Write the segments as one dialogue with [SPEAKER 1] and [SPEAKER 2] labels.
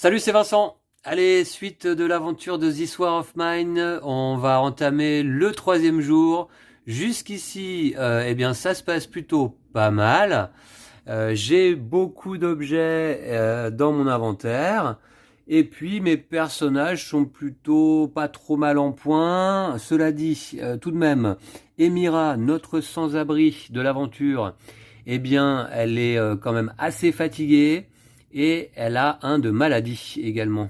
[SPEAKER 1] Salut, c'est Vincent. Allez, suite de l'aventure de This War of Mine, on va entamer le troisième jour. Jusqu'ici, eh bien, ça se passe plutôt pas mal. J'ai beaucoup d'objets dans mon inventaire. Et puis, mes personnages sont plutôt pas trop mal en point. Cela dit, tout de même, Emira, notre sans-abri de l'aventure, eh bien, elle est quand même assez fatiguée et elle a un de maladie également.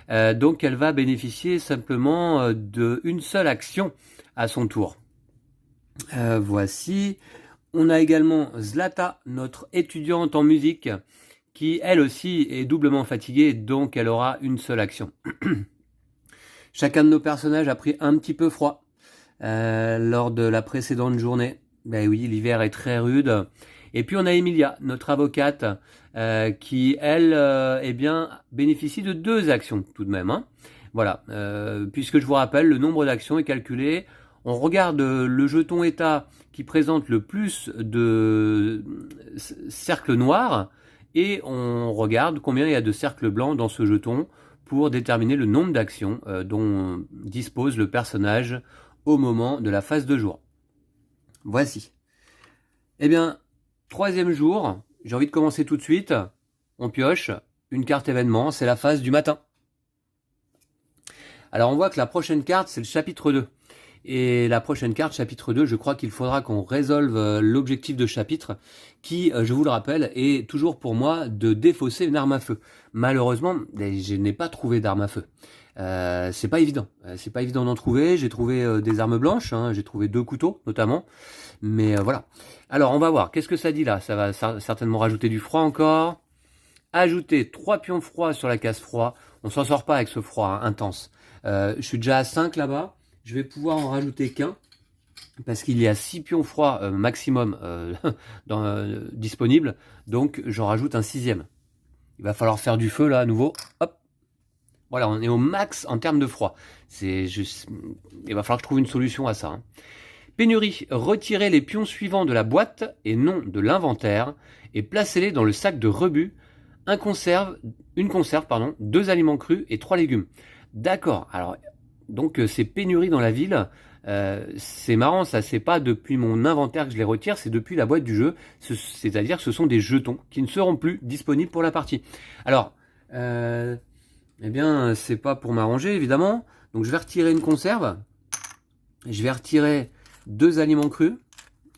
[SPEAKER 1] Donc elle va bénéficier simplement d'une seule action à son tour. Voici. On a également Zlata, notre étudiante en musique, qui elle aussi est doublement fatiguée, donc elle aura une seule action. Chacun de nos personnages a pris un petit peu froid lors de la précédente journée. Ben oui, l'hiver est très rude. Et puis on a Emilia, notre avocate, qui elle, eh bien, bénéficie de 2 actions tout de même. Hein. Voilà, puisque je vous rappelle, le nombre d'actions est calculé. On regarde le jeton état qui présente le plus de cercles noirs et on regarde combien il y a de cercles blancs dans ce jeton pour déterminer le nombre d'actions dont dispose le personnage au moment de la phase de jour. Voici. Eh bien, troisième jour, j'ai envie de commencer tout de suite. On pioche une carte événement, c'est la phase du matin. Alors on voit que la prochaine carte, c'est le chapitre 2. Et la prochaine carte, chapitre 2, je crois qu'il faudra qu'on résolve l'objectif de chapitre qui, je vous le rappelle, est toujours pour moi de défausser une arme à feu. Malheureusement, je n'ai pas trouvé d'arme à feu. C'est pas évident. C'est pas évident d'en trouver. J'ai trouvé des armes blanches. Hein. J'ai trouvé 2 couteaux, notamment. Mais voilà. Alors, on va voir. Qu'est-ce que ça dit là? Ça va certainement rajouter du froid encore. Ajouter 3 pions froids sur la case froid. On s'en sort pas avec ce froid intense. Je suis déjà à 5 là-bas. Je vais pouvoir en rajouter qu'un. Parce qu'il y a 6 pions froids maximum disponibles. Donc, j'en rajoute un 6e. Il va falloir faire du feu là à nouveau. Hop. Voilà, on est au max en termes de froid. Il va falloir que je trouve une solution à ça. Hein. Pénurie, retirez les pions suivants de la boîte et non de l'inventaire et placez-les dans le sac de rebut. Une conserve, 2 aliments crus et 3 légumes. D'accord, alors donc c'est pénurie dans la ville. C'est marrant, ça c'est pas depuis mon inventaire que je les retire, c'est depuis la boîte du jeu. C'est-à-dire que ce sont des jetons qui ne seront plus disponibles pour la partie. Alors, eh bien c'est pas pour m'arranger évidemment. Donc je vais retirer une conserve. Je vais retirer 2 aliments crus.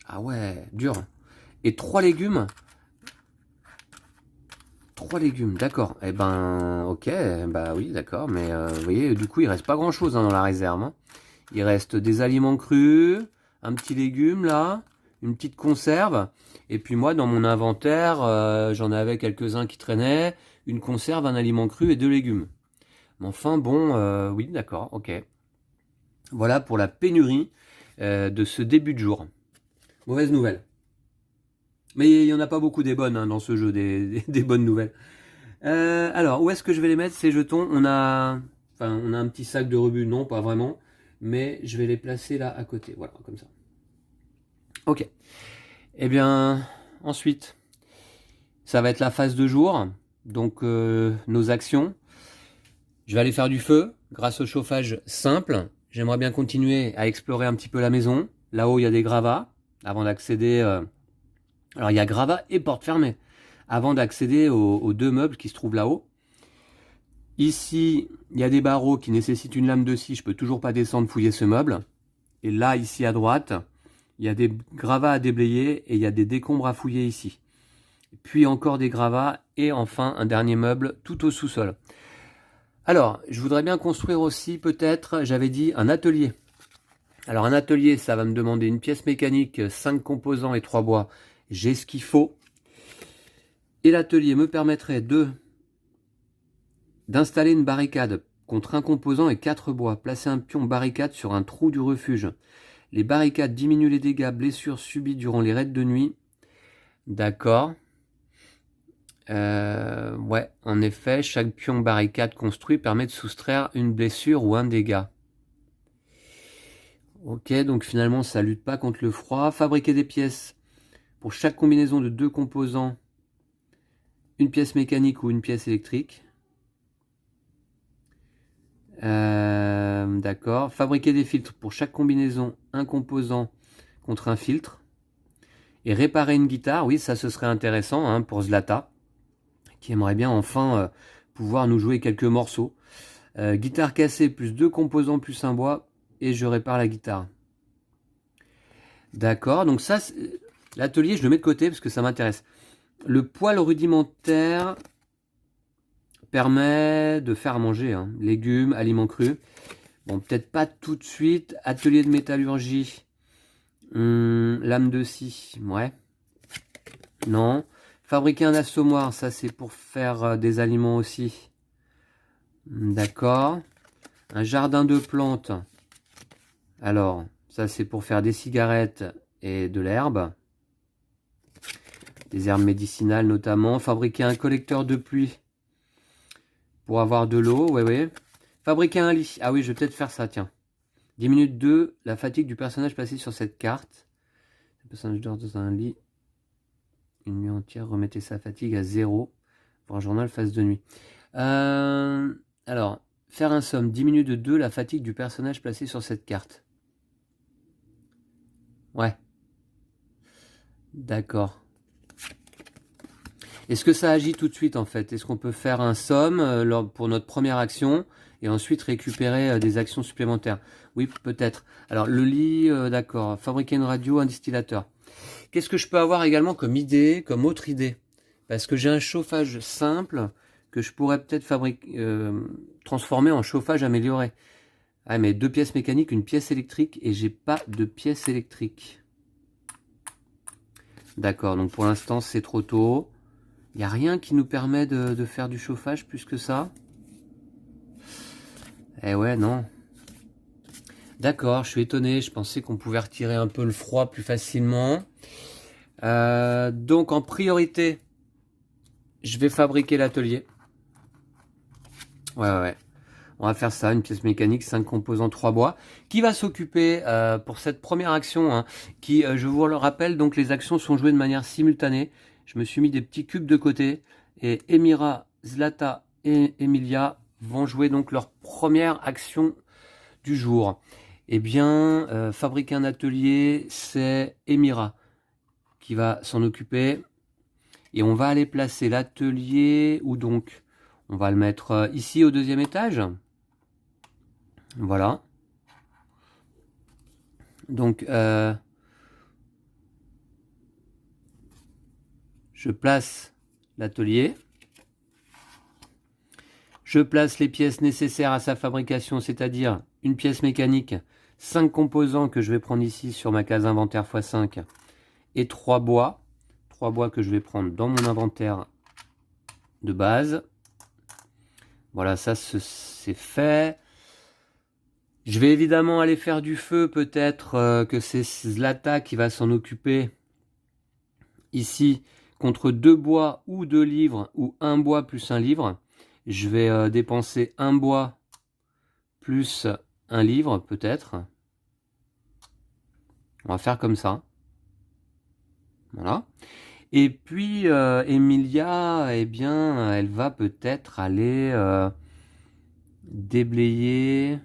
[SPEAKER 1] Ah ouais, dur. Et 3 légumes. 3 légumes, d'accord. Eh ben, ok, bah oui, d'accord. Mais vous voyez, du coup, il reste pas grand-chose hein, dans la réserve. Hein. Il reste des aliments crus, un petit légume là, une petite conserve. Et puis moi, dans mon inventaire, j'en avais quelques-uns qui traînaient. Une conserve, un aliment cru et 2 légumes. Mais enfin, bon, oui, d'accord, ok. Voilà pour la pénurie de ce début de jour. Mauvaise nouvelle. Mais il n'y en a pas beaucoup des bonnes hein, dans ce jeu, des bonnes nouvelles. Alors, où est-ce que je vais les mettre ces jetons? On a un petit sac de rebut, non, pas vraiment. Mais je vais les placer là à côté, voilà, comme ça. Ok. Eh bien, ensuite, ça va être la phase de jour. Donc, nos actions. Je vais aller faire du feu grâce au chauffage simple. J'aimerais bien continuer à explorer un petit peu la maison. Là-haut, il y a des gravats. Avant d'accéder... Alors, il y a gravats et porte fermée. Avant d'accéder aux 2 meubles qui se trouvent là-haut. Ici, il y a des barreaux qui nécessitent une lame de scie. Je peux toujours pas descendre fouiller ce meuble. Et là, ici à droite, il y a des gravats à déblayer et il y a des décombres à fouiller ici. Puis encore des gravats et enfin un dernier meuble tout au sous-sol. Alors, je voudrais bien construire aussi peut-être, j'avais dit, un atelier. Alors un atelier, ça va me demander une pièce mécanique, 5 composants et 3 bois. J'ai ce qu'il faut. Et l'atelier me permettrait d'installer une barricade contre un composant et 4 bois. Placer un pion barricade sur un trou du refuge. Les barricades diminuent les dégâts, blessures subies durant les raids de nuit. D'accord. Ouais, en effet, chaque pion barricade construit permet de soustraire une blessure ou un dégât. Ok, donc finalement ça lutte pas contre le froid. Fabriquer des pièces. Pour chaque combinaison de 2 composants, une pièce mécanique ou une pièce électrique. D'accord. Fabriquer des filtres pour chaque combinaison, un composant contre un filtre. Et réparer une guitare, oui, ça ce serait intéressant hein, pour Zlata, qui aimerait bien enfin pouvoir nous jouer quelques morceaux. Guitare cassée plus 2 composants plus un bois et je répare la guitare. D'accord, donc ça, l'atelier je le mets de côté parce que ça m'intéresse. Le poêle rudimentaire permet de faire à manger, hein. Légumes, aliments crus. Bon, peut-être pas tout de suite. Atelier de métallurgie. Lame de scie, ouais. Non. Fabriquer un assommoir, ça c'est pour faire des aliments aussi. D'accord. Un jardin de plantes. Alors, ça c'est pour faire des cigarettes et de l'herbe. Des herbes médicinales notamment. Fabriquer un collecteur de pluie pour avoir de l'eau, ouais. Fabriquer un lit. Ah oui, je vais peut-être faire ça, tiens. 10 minutes 2, la fatigue du personnage placé sur cette carte. Le personnage dort dans un lit. Une nuit entière, remettez sa fatigue à 0 pour un journal phase de nuit. Alors, faire un somme, 10 minutes de 2, la fatigue du personnage placé sur cette carte. Ouais. D'accord. Est-ce que ça agit tout de suite en fait? Est-ce qu'on peut faire un somme pour notre première action et ensuite récupérer des actions supplémentaires? Oui, peut-être. Alors, le lit, d'accord. Fabriquer une radio, un distillateur. Qu'est-ce que je peux avoir également comme idée, comme autre idée? Parce que j'ai un chauffage simple que je pourrais peut-être transformer en chauffage amélioré. Ah, mais 2 pièces mécaniques, une pièce électrique et j'ai pas de pièce électrique. D'accord, donc pour l'instant c'est trop tôt. Il n'y a rien qui nous permet de faire du chauffage plus que ça. Eh ouais, non. D'accord, je suis étonné. Je pensais qu'on pouvait retirer un peu le froid plus facilement. Donc en priorité, je vais fabriquer l'atelier. Ouais. On va faire ça, une pièce mécanique, 5 composants, 3 bois. Qui va s'occuper pour cette première action hein, qui, je vous le rappelle, donc les actions sont jouées de manière simultanée. Je me suis mis des petits cubes de côté. Et Emira, Zlata et Emilia vont jouer donc leur première action du jour. Eh bien, fabriquer un atelier, c'est Emira qui va s'en occuper. Et on va aller placer l'atelier, où donc? On va le mettre ici au 2e étage. Voilà. Donc, je place l'atelier. Je place les pièces nécessaires à sa fabrication, c'est-à-dire une pièce mécanique, 5 composants que je vais prendre ici sur ma case inventaire x5 et 3 bois. 3 bois que je vais prendre dans mon inventaire de base. Voilà, ça c'est fait. Je vais évidemment aller faire du feu, peut-être que c'est Zlata qui va s'en occuper ici contre 2 bois ou 2 livres ou 1 bois plus 1 livre. Je vais dépenser 1 bois plus 1 livre peut-être. On va faire comme ça. Voilà. Et puis Emilia, eh bien, elle va peut-être aller déblayer.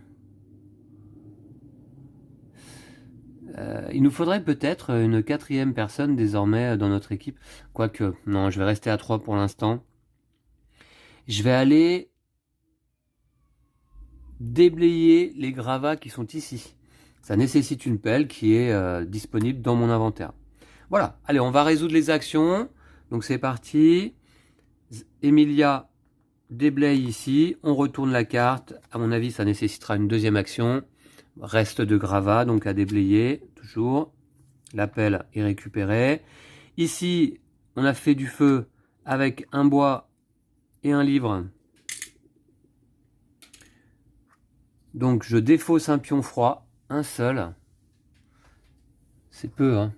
[SPEAKER 1] Il nous faudrait peut-être une 4e personne désormais dans notre équipe. Quoique, non, je vais rester à 3 pour l'instant. Je vais aller déblayer les gravats qui sont ici. Ça nécessite une pelle qui est disponible dans mon inventaire. Voilà, allez, on va résoudre les actions. Donc c'est parti. Emilia déblaye ici. On retourne la carte. À mon avis, ça nécessitera une 2e action. Reste de gravats, donc à déblayer, toujours. La pelle est récupérée. Ici, on a fait du feu avec un bois et un livre. Donc je défausse un pion froid, un seul. C'est peu, hein.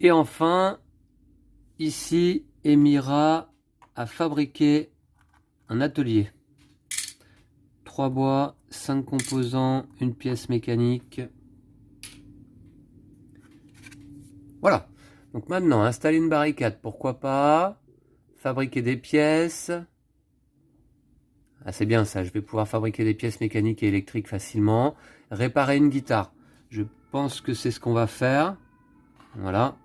[SPEAKER 1] Et enfin, ici, Emira a fabriqué un atelier. 3 bois, 5 composants, une pièce mécanique. Voilà. Donc maintenant, installer une barricade, pourquoi pas. Fabriquer des pièces. Ah, c'est bien ça, je vais pouvoir fabriquer des pièces mécaniques et électriques facilement. Réparer une guitare. Je pense que c'est ce qu'on va faire. Voilà.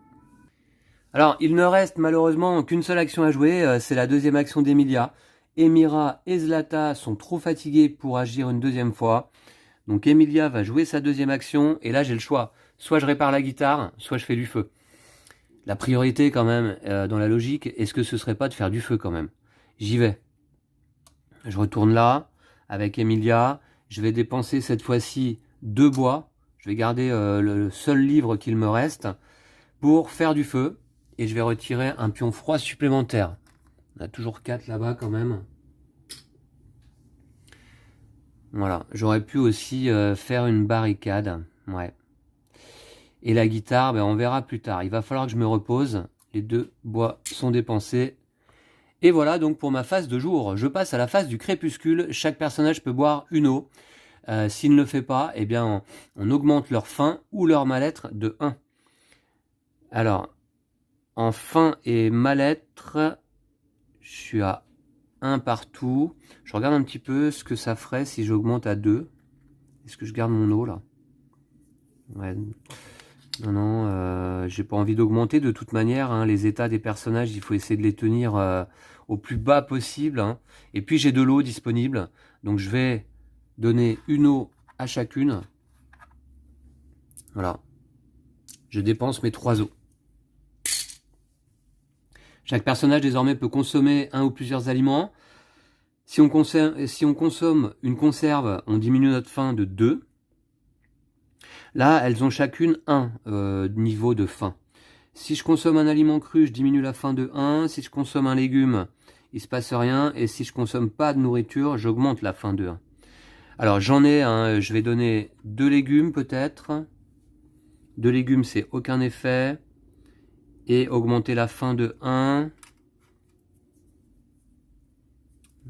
[SPEAKER 1] Alors, il ne reste malheureusement qu'une seule action à jouer, c'est la deuxième action d'Emilia. Emira et Zlata sont trop fatigués pour agir une deuxième fois. Donc Emilia va jouer sa deuxième action, et là j'ai le choix. Soit je répare la guitare, soit je fais du feu. La priorité quand même, dans la logique, est-ce que ce serait pas de faire du feu quand même? J'y vais. Je retourne là, avec Emilia. Je vais dépenser cette fois-ci 2 bois. Je vais garder le seul livre qu'il me reste pour faire du feu. Et je vais retirer un pion froid supplémentaire. On a toujours 4 là-bas quand même. Voilà, j'aurais pu aussi faire une barricade. Ouais. Et la guitare, ben, on verra plus tard. Il va falloir que je me repose. Les 2 bois sont dépensés. Et voilà donc pour ma phase de jour. Je passe à la phase du crépuscule. Chaque personnage peut boire une eau. S'il ne le fait pas, eh bien, on augmente leur faim ou leur mal-être de 1. Alors, en faim et mal-être, je suis à 1 partout. Je regarde un petit peu ce que ça ferait si j'augmente à 2. Est-ce que je garde mon eau là? Ouais. Non, non, j'ai pas envie d'augmenter de toute manière. Hein, les états des personnages, il faut essayer de les tenir au plus bas possible. Hein. Et puis j'ai de l'eau disponible. Donc je vais donner une eau à chacune. Voilà. Je dépense mes 3 eaux. Chaque personnage désormais peut consommer un ou plusieurs aliments. Si on consomme une conserve, on diminue notre faim de 2. Là, elles ont chacune un niveau de faim. Si je consomme un aliment cru, je diminue la faim de 1. Si je consomme un légume, il ne se passe rien. Et si je consomme pas de nourriture, j'augmente la faim de 1. Alors j'en ai, hein, je vais donner 2 légumes peut-être. 2 légumes, c'est aucun effet. Et augmenter la faim de 1.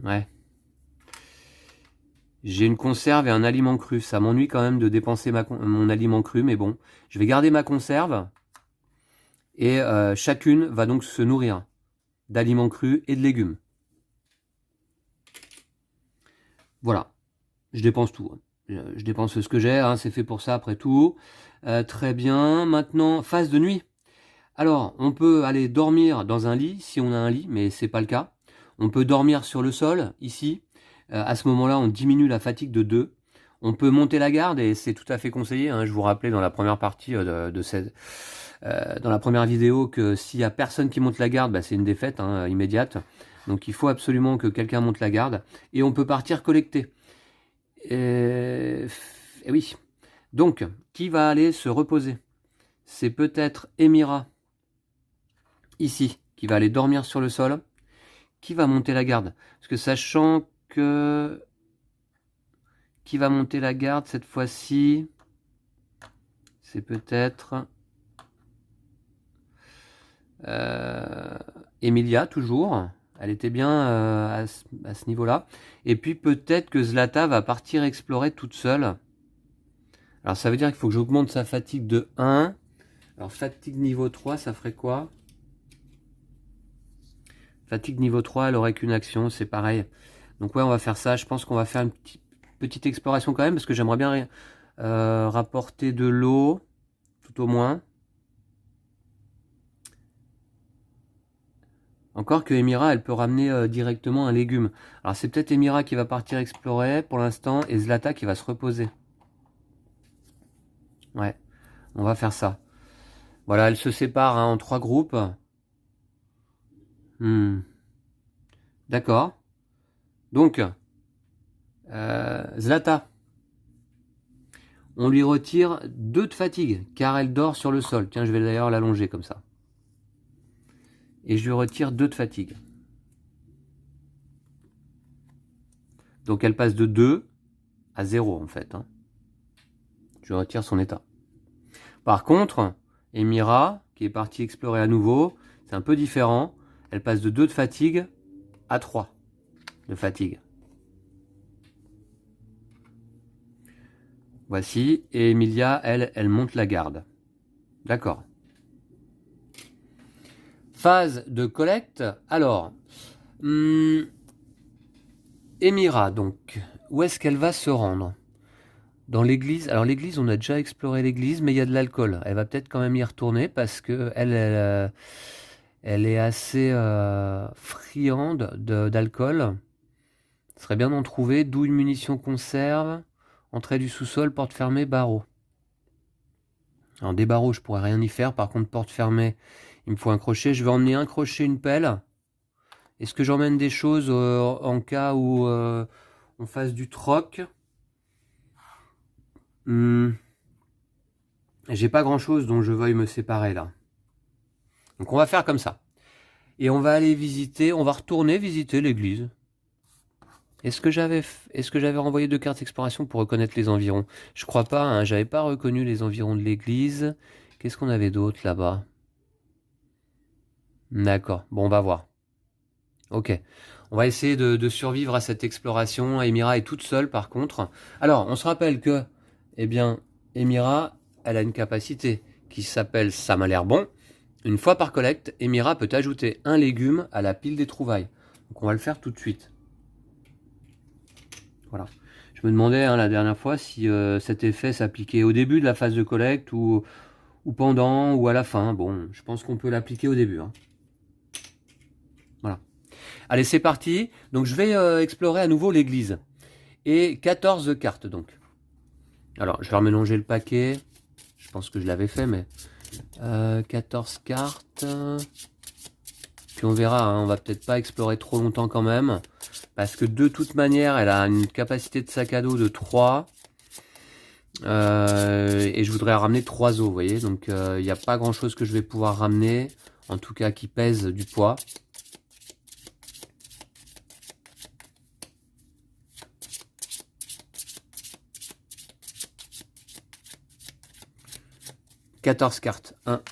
[SPEAKER 1] Ouais. J'ai une conserve et un aliment cru. Ça m'ennuie quand même de dépenser mon aliment cru, mais bon. Je vais garder ma conserve. Et chacune va donc se nourrir d'aliments crus et de légumes. Voilà. Je dépense tout. Je dépense ce que j'ai, hein, c'est fait pour ça après tout. Très bien. Maintenant, phase de nuit. Alors, on peut aller dormir dans un lit, si on a un lit, mais c'est pas le cas. On peut dormir sur le sol, ici. À ce moment-là, on diminue la fatigue de 2. On peut monter la garde, et c'est tout à fait conseillé. Hein, je vous rappelais dans la première partie dans la première vidéo que s'il y a personne qui monte la garde, bah, c'est une défaite hein, immédiate. Donc il faut absolument que quelqu'un monte la garde. Et on peut partir collecter. Et oui. Donc, qui va aller se reposer? C'est peut-être Emira, ici, qui va aller dormir sur le sol. Qui va monter la garde? Parce que sachant que... Qui va monter la garde cette fois-ci? C'est peut-être... Emilia, toujours. Elle était bien à ce niveau-là. Et puis peut-être que Zlata va partir explorer toute seule. Alors ça veut dire qu'il faut que j'augmente sa fatigue de 1. Alors fatigue niveau 3, ça ferait quoi? Fatigue niveau 3, elle aurait qu'une action, c'est pareil. Donc ouais, on va faire ça. Je pense qu'on va faire une petite exploration quand même, parce que j'aimerais bien rapporter de l'eau, tout au moins. Encore que Emira, elle peut ramener directement un légume. Alors c'est peut-être Emira qui va partir explorer pour l'instant, et Zlata qui va se reposer. Ouais, on va faire ça. Voilà, elle se sépare hein, en 3 groupes. D'accord. Donc, Zlata, on lui retire 2 de fatigue, car elle dort sur le sol. Tiens, je vais d'ailleurs l'allonger comme ça. Et je lui retire 2 de fatigue. Donc elle passe de 2 à 0 en fait. Hein. Je retire son état. Par contre, Emira, qui est partie explorer à nouveau, c'est un peu différent. Elle passe de 2 de fatigue à 3 de fatigue. Voici. Et Emilia, elle monte la garde. D'accord. Phase de collecte. Alors, Émira, donc, où est-ce qu'elle va se rendre? Dans l'église. Alors l'église, on a déjà exploré l'église, mais il y a de l'alcool. Elle va peut-être quand même y retourner parce que elle est assez friande d'alcool. Ce serait bien d'en trouver, d'où une munition conserve, entrée du sous-sol, porte fermée, barreau. Alors des barreaux, je pourrais rien y faire. Par contre, porte fermée, il me faut un crochet. Je vais emmener un crochet, une pelle. Est-ce que j'emmène des choses en cas où on fasse du troc? J'ai pas grand chose dont je veuille me séparer là. Donc on va faire comme ça. Et on va aller visiter, on va retourner visiter l'église. Est-ce que j'avais renvoyé 2 cartes d'exploration pour reconnaître les environs? Je crois pas, hein, j'avais pas reconnu les environs de l'église. Qu'est-ce qu'on avait d'autre là-bas? D'accord, bon on va voir. Ok, on va essayer de survivre à cette exploration. Émira est toute seule par contre. Alors, on se rappelle que, eh bien, Émira, elle a une capacité qui s'appelle Ça m'a l'air bon. Une fois par collecte, Émira peut ajouter un légume à la pile des trouvailles. Donc on va le faire tout de suite. Voilà. Je me demandais hein, la dernière fois si cet effet s'appliquait au début de la phase de collecte ou pendant ou à la fin. Bon, je pense qu'on peut l'appliquer au début. Hein. Voilà. Allez, c'est parti. Donc je vais explorer à nouveau l'église. Et 14 cartes donc. Alors, je vais remélanger le paquet. Je pense que je l'avais fait, mais 14 cartes. Puis on verra, hein, on va peut-être pas explorer trop longtemps quand même. Parce que de toute manière, elle a une capacité de sac à dos de 3. Et je voudrais ramener 3 os, vous voyez. Donc il n'y a pas grand chose que je vais pouvoir ramener. En tout cas qui pèse du poids. « 14 cartes. 1,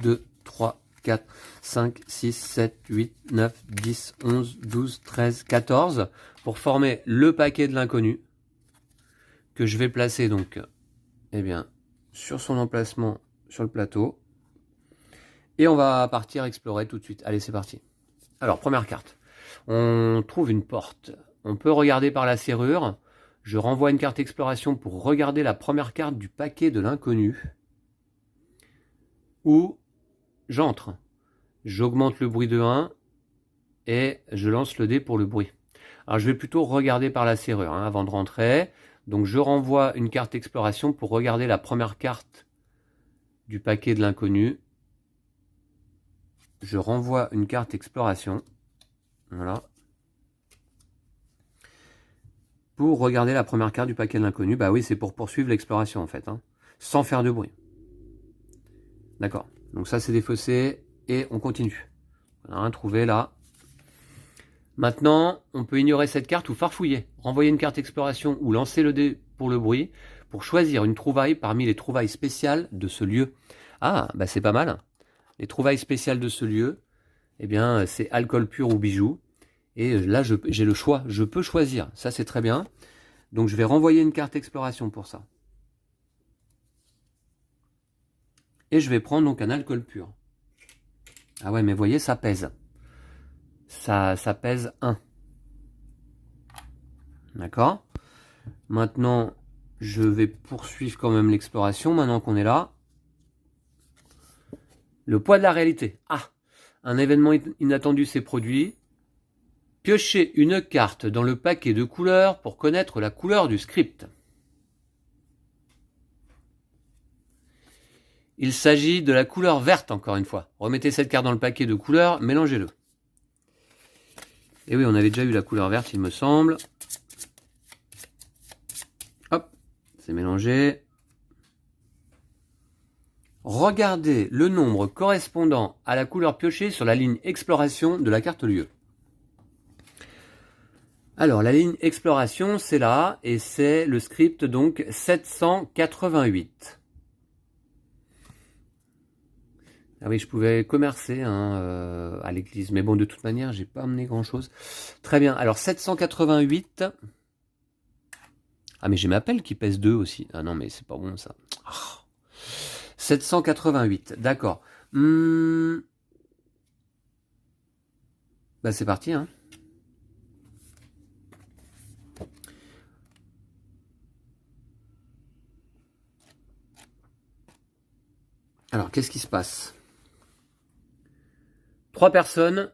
[SPEAKER 1] 2, 3, 4, 5, 6, 7, 8, 9, 10, 11, 12, 13, 14. Pour former le paquet de l'inconnu. Que je vais placer donc, eh bien, sur son emplacement sur le plateau. Et on va partir explorer tout de suite. Allez, c'est parti. Alors, première carte. On trouve une porte. On peut regarder par la serrure. Je renvoie une carte exploration pour regarder la première carte du paquet de l'inconnu. Ou j'entre. J'augmente le bruit de 1 et je lance le dé pour le bruit. Alors, je vais plutôt regarder par la serrure hein, avant de rentrer. Donc, je renvoie une carte exploration pour regarder la première carte du paquet de l'inconnu. Je renvoie une carte exploration. Voilà. Pour regarder la première carte du paquet de l'inconnu. Bah oui, c'est pour poursuivre l'exploration en fait. Hein, sans faire de bruit. D'accord. Donc ça, c'est défaussé. Et on continue. On a rien trouvé là. Maintenant, on peut ignorer cette carte ou farfouiller. Renvoyer une carte exploration ou lancer le dé pour le bruit. Pour choisir une trouvaille parmi les trouvailles spéciales de ce lieu. Ah, bah c'est pas mal. Les trouvailles spéciales de ce lieu, eh bien, c'est alcool pur ou bijoux. Et là, j'ai le choix. Je peux choisir. Ça, c'est très bien. Donc, je vais renvoyer une carte exploration pour ça. Et je vais prendre donc un alcool pur. Ah ouais, mais vous voyez, ça pèse. Ça pèse 1. D'accord? Maintenant, je vais poursuivre quand même l'exploration, maintenant qu'on est là. Le poids de la réalité. Ah! Un événement inattendu s'est produit. Piochez une carte dans le paquet de couleurs pour connaître la couleur du script. Il s'agit de la couleur verte, encore une fois. Remettez cette carte dans le paquet de couleurs, mélangez-le. Et oui, on avait déjà eu la couleur verte, il me semble. Hop, c'est mélangé. Regardez le nombre correspondant à la couleur piochée sur la ligne exploration de la carte lieu. Alors, la ligne exploration, c'est là, et c'est le script, donc, 788. Ah oui, je pouvais commercer hein, à l'église, mais bon, de toute manière, j'ai pas amené grand-chose. Très bien, alors 788. Ah, mais j'ai ma pelle qui pèse 2 aussi. Ah non, mais c'est pas bon, ça. Oh. 788, d'accord. Bah, c'est parti, hein. qu'est-ce qui se passe? 3 personnes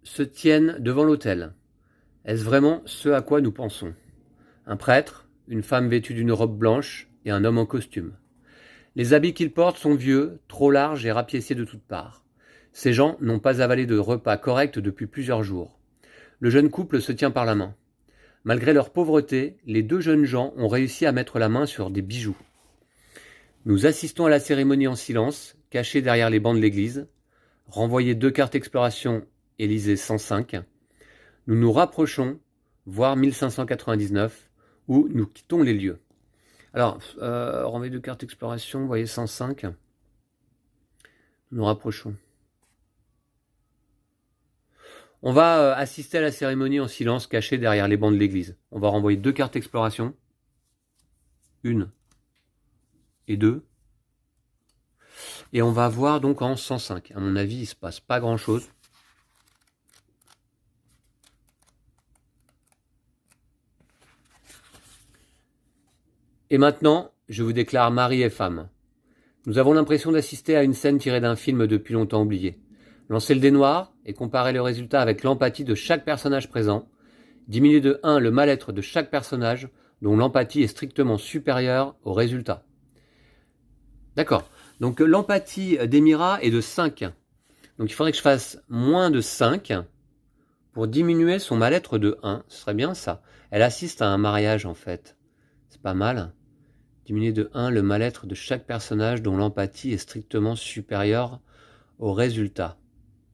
[SPEAKER 1] se tiennent devant l'autel. Est-ce vraiment ce à quoi nous pensons? Un prêtre, une femme vêtue d'une robe blanche et un homme en costume. Les habits qu'ils portent sont vieux, trop larges et rapiécés de toutes parts. Ces gens n'ont pas avalé de repas correct depuis plusieurs jours. Le jeune couple se tient par la main. Malgré leur pauvreté, les 2 jeunes gens ont réussi à mettre la main sur des bijoux. Nous assistons à la cérémonie en silence, cachés derrière les bancs de l'église. Renvoyez 2 cartes exploration, Élysée 105. Nous nous rapprochons, voire 1599, où nous quittons les lieux. Alors, renvoyez 2 cartes exploration, vous voyez 105. Nous nous rapprochons. On va assister à la cérémonie en silence, caché derrière les bancs de l'église. On va renvoyer 2 cartes exploration. 1 et 2. Et on va voir donc en 105. À mon avis, il ne se passe pas grand-chose. Et maintenant, je vous déclare mari et femme. Nous avons l'impression d'assister à une scène tirée d'un film depuis longtemps oublié. Lancez le dé noir et comparez le résultat avec l'empathie de chaque personnage présent. Diminuez de 1 le mal-être de chaque personnage, dont l'empathie est strictement supérieure au résultat. D'accord. Donc l'empathie d'Emira est de 5. Donc il faudrait que je fasse moins de 5 pour diminuer son mal-être de 1. Ce serait bien ça. Elle assiste à un mariage en fait. C'est pas mal. Diminuer de 1 le mal-être de chaque personnage dont l'empathie est strictement supérieure au résultat.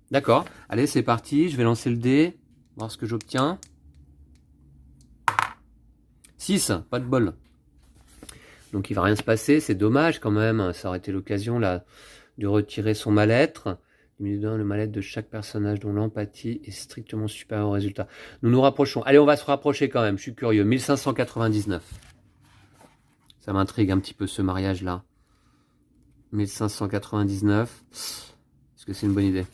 [SPEAKER 1] D'accord. Allez, c'est parti. Je vais lancer le dé. Voir ce que j'obtiens. 6. Pas de bol. Donc il va rien se passer. C'est dommage quand même. Ça aurait été l'occasion là de retirer son mal-être. Diminuer de 1 le mal-être de chaque personnage dont l'empathie est strictement supérieure au résultat. Nous nous rapprochons. Allez, on va se rapprocher quand même. Je suis curieux. 1599. Ça m'intrigue un petit peu ce mariage-là. 1599. Est-ce que c'est une bonne idée?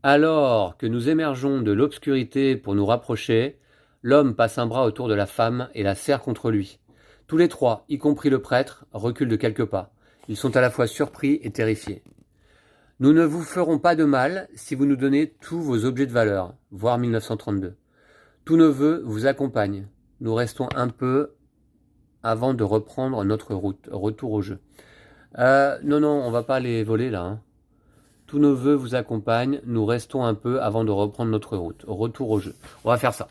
[SPEAKER 1] Alors que nous émergeons de l'obscurité pour nous rapprocher, l'homme passe un bras autour de la femme et la serre contre lui. Tous les 3, y compris le prêtre, reculent de quelques pas. Ils sont à la fois surpris et terrifiés. Nous ne vous ferons pas de mal si vous nous donnez tous vos objets de valeur, voire 1932. Tous nos vœux vous accompagnent. Nous restons un peu avant de reprendre notre route. Retour au jeu. Non, on va pas les voler là. Hein. Tous nos vœux vous accompagnent. Nous restons un peu avant de reprendre notre route. Retour au jeu. On va faire ça.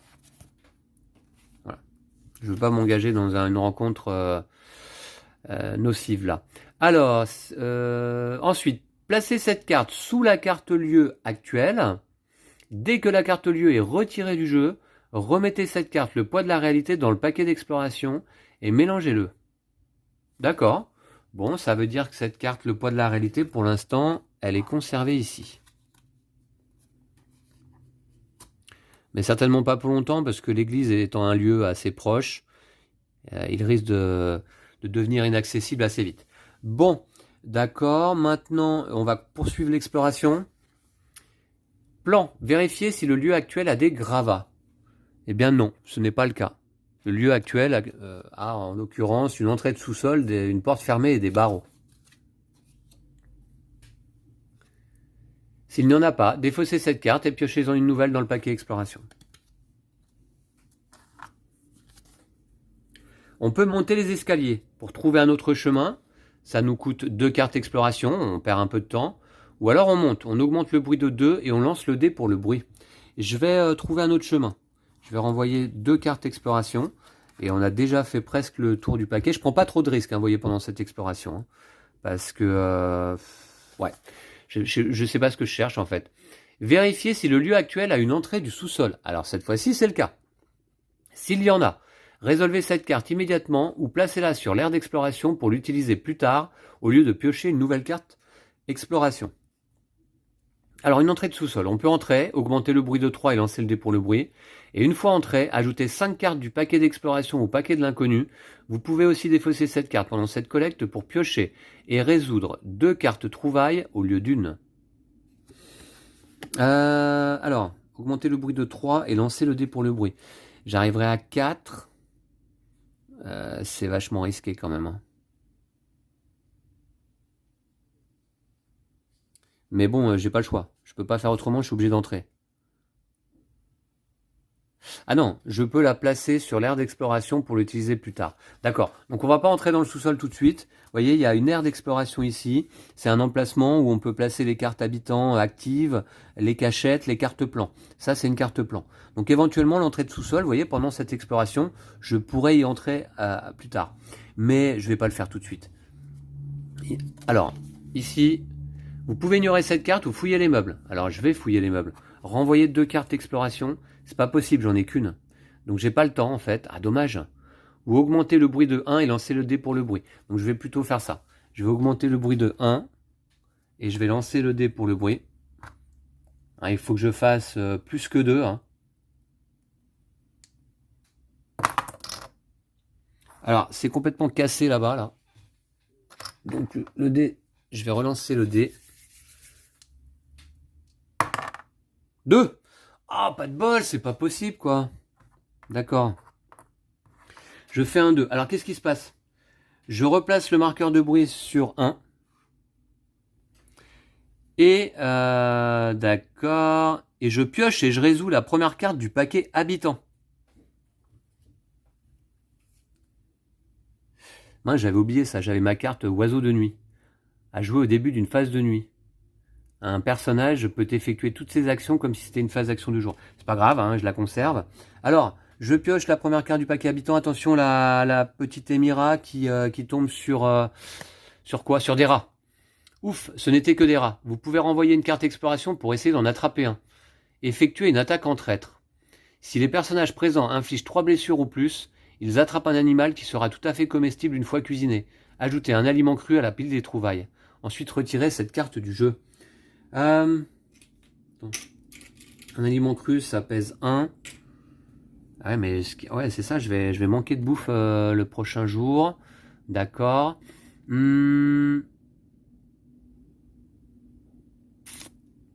[SPEAKER 1] Voilà. Je veux pas m'engager dans une rencontre nocive là. Alors, ensuite, placez cette carte sous la carte lieu actuelle. Dès que la carte lieu est retirée du jeu, remettez cette carte, le poids de la réalité, dans le paquet d'exploration et mélangez-le. D'accord. Bon, ça veut dire que cette carte, le poids de la réalité, pour l'instant, elle est conservée ici. Mais certainement pas pour longtemps, parce que l'église étant un lieu assez proche, il risque de devenir inaccessible assez vite. Bon, d'accord. Maintenant, on va poursuivre l'exploration. Plan. Vérifier si le lieu actuel a des gravats. Eh bien non, ce n'est pas le cas. Le lieu actuel a en l'occurrence une entrée de sous-sol, une porte fermée et des barreaux. S'il n'y en a pas, défaussez cette carte et piochez-en une nouvelle dans le paquet exploration. On peut monter les escaliers. Pour trouver un autre chemin, ça nous coûte 2 cartes exploration, on perd un peu de temps. Ou alors on monte, on augmente le bruit de 2 et on lance le dé pour le bruit. Je vais trouver un autre chemin. Je vais renvoyer 2 cartes exploration. Et on a déjà fait presque le tour du paquet. Je prends pas trop de risques, vous voyez, pendant cette exploration. Hein, parce que... ouais. Je sais pas ce que je cherche, en fait. Vérifier si le lieu actuel a une entrée du sous-sol. Alors, cette fois-ci, c'est le cas. S'il y en a, résolvez cette carte immédiatement ou placez-la sur l'aire d'exploration pour l'utiliser plus tard, au lieu de piocher une nouvelle carte exploration. Alors, une entrée de sous-sol. On peut entrer, augmenter le bruit de 3 et lancer le dé pour le bruit. Et une fois entré, ajoutez 5 cartes du paquet d'exploration au paquet de l'inconnu. Vous pouvez aussi défausser cette carte pendant cette collecte pour piocher et résoudre 2 cartes trouvailles au lieu d'une. Alors, augmenter le bruit de 3 et lancer le dé pour le bruit. J'arriverai à 4. c'est vachement risqué quand même. Hein. Mais bon, j'ai pas le choix. Je peux pas faire autrement, je suis obligé d'entrer. Ah non, je peux la placer sur l'aire d'exploration pour l'utiliser plus tard. D'accord, donc on va pas entrer dans le sous-sol tout de suite. Vous voyez, il y a une aire d'exploration ici. C'est un emplacement où on peut placer les cartes habitants actives, les cachettes, les cartes plans. Ça, c'est une carte plan. Donc éventuellement, l'entrée de sous-sol, vous voyez, pendant cette exploration, je pourrais y entrer plus tard. Mais je vais pas le faire tout de suite. Alors, ici, vous pouvez ignorer cette carte ou fouiller les meubles. Alors, je vais fouiller les meubles. Renvoyer 2 cartes d'exploration, c'est pas possible, j'en ai qu'une. Donc, j'ai pas le temps, en fait. Ah, dommage. Ou augmenter le bruit de 1 et lancer le dé pour le bruit. Donc, je vais plutôt faire ça. Je vais augmenter le bruit de 1 et je vais lancer le dé pour le bruit. Ah, il faut que je fasse plus que 2. Hein. Alors, c'est complètement cassé là-bas, là. Donc, le dé, je vais relancer le dé. 2. Ah, pas de bol, c'est pas possible, quoi. D'accord. Je fais un 2. Alors, qu'est-ce qui se passe? Je replace le marqueur de bruit sur 1. Et, d'accord. Et je pioche et je résous la première carte du paquet habitant. Moi, j'avais oublié ça. J'avais ma carte oiseau de nuit. À jouer au début d'une phase de nuit. Un personnage peut effectuer toutes ses actions comme si c'était une phase d'action de jour. C'est pas grave, hein, je la conserve. Alors, je pioche la première carte du paquet habitant. Attention, la petite Émira qui tombe sur quoi? Sur des rats. Ouf, ce n'était que des rats. Vous pouvez renvoyer une carte exploration pour essayer d'en attraper un. Effectuer une attaque en traître. Si les personnages présents infligent 3 blessures ou plus, ils attrapent un animal qui sera tout à fait comestible une fois cuisiné. Ajoutez un aliment cru à la pile des trouvailles. Ensuite, retirez cette carte du jeu. Un aliment cru, ça pèse 1. Ah ouais, mais ouais, c'est ça, je vais manquer de bouffe le prochain jour. D'accord. Vous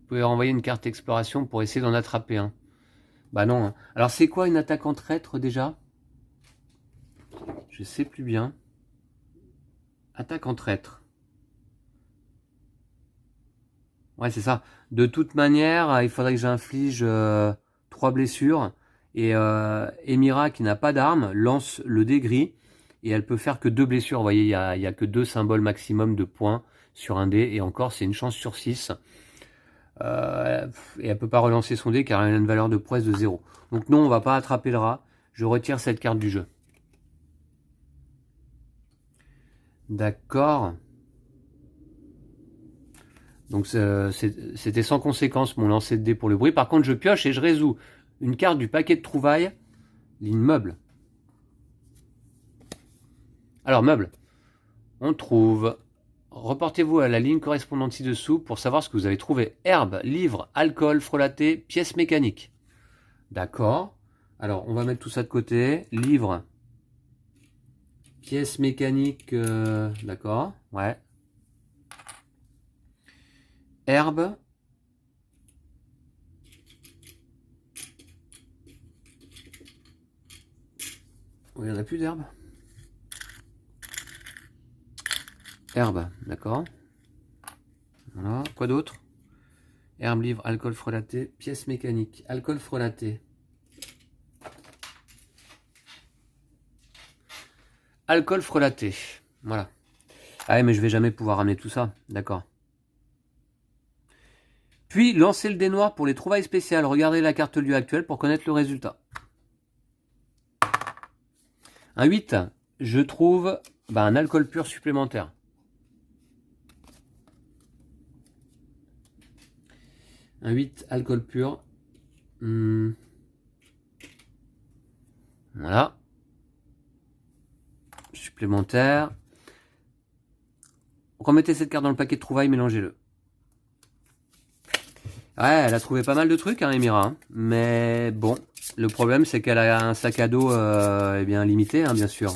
[SPEAKER 1] pouvez renvoyer une carte exploration pour essayer d'en attraper un. Bah non. Hein. Alors c'est quoi une attaque en traître déjà? Je sais plus bien. Attaque en traître. Ouais, c'est ça. De toute manière, il faudrait que j'inflige 3 blessures. Et Émira, qui n'a pas d'arme, lance le dé gris. Et elle peut faire que 2 blessures. Vous voyez, il y a que 2 symboles maximum de points sur un dé. Et encore, c'est une chance sur 6. Et elle peut pas relancer son dé car elle a une valeur de prouesse de 0. Donc non, on va pas attraper le rat. Je retire cette carte du jeu. D'accord. Donc c'était sans conséquence mon lancer de dé pour le bruit. Par contre, je pioche et je résous une carte du paquet de trouvailles. Ligne meuble. Alors, meuble. On trouve... Reportez-vous à la ligne correspondante ci-dessous pour savoir ce que vous avez trouvé. Herbe, livre, alcool, frelaté, pièces mécaniques. D'accord. Alors, on va mettre tout ça de côté. Livre, pièces mécaniques, d'accord. Ouais. Herbe. Il n'y en a plus d'herbe. Herbe, d'accord. Voilà. Quoi d'autre? Herbe, livre, alcool frelaté, pièces mécaniques. Alcool frelaté. Alcool frelaté. Voilà. Ah ouais, mais je vais jamais pouvoir ramener tout ça. D'accord. Puis, lancez le dé noir pour les trouvailles spéciales. Regardez la carte lieu actuelle pour connaître le résultat. Un 8, je trouve un alcool pur supplémentaire. Un 8, alcool pur. Voilà. Supplémentaire. Remettez cette carte dans le paquet de trouvailles, mélangez-le. Ouais, elle a trouvé pas mal de trucs, hein, Émira. Hein. Mais bon, le problème, c'est qu'elle a un sac à dos eh bien limité, hein, bien sûr.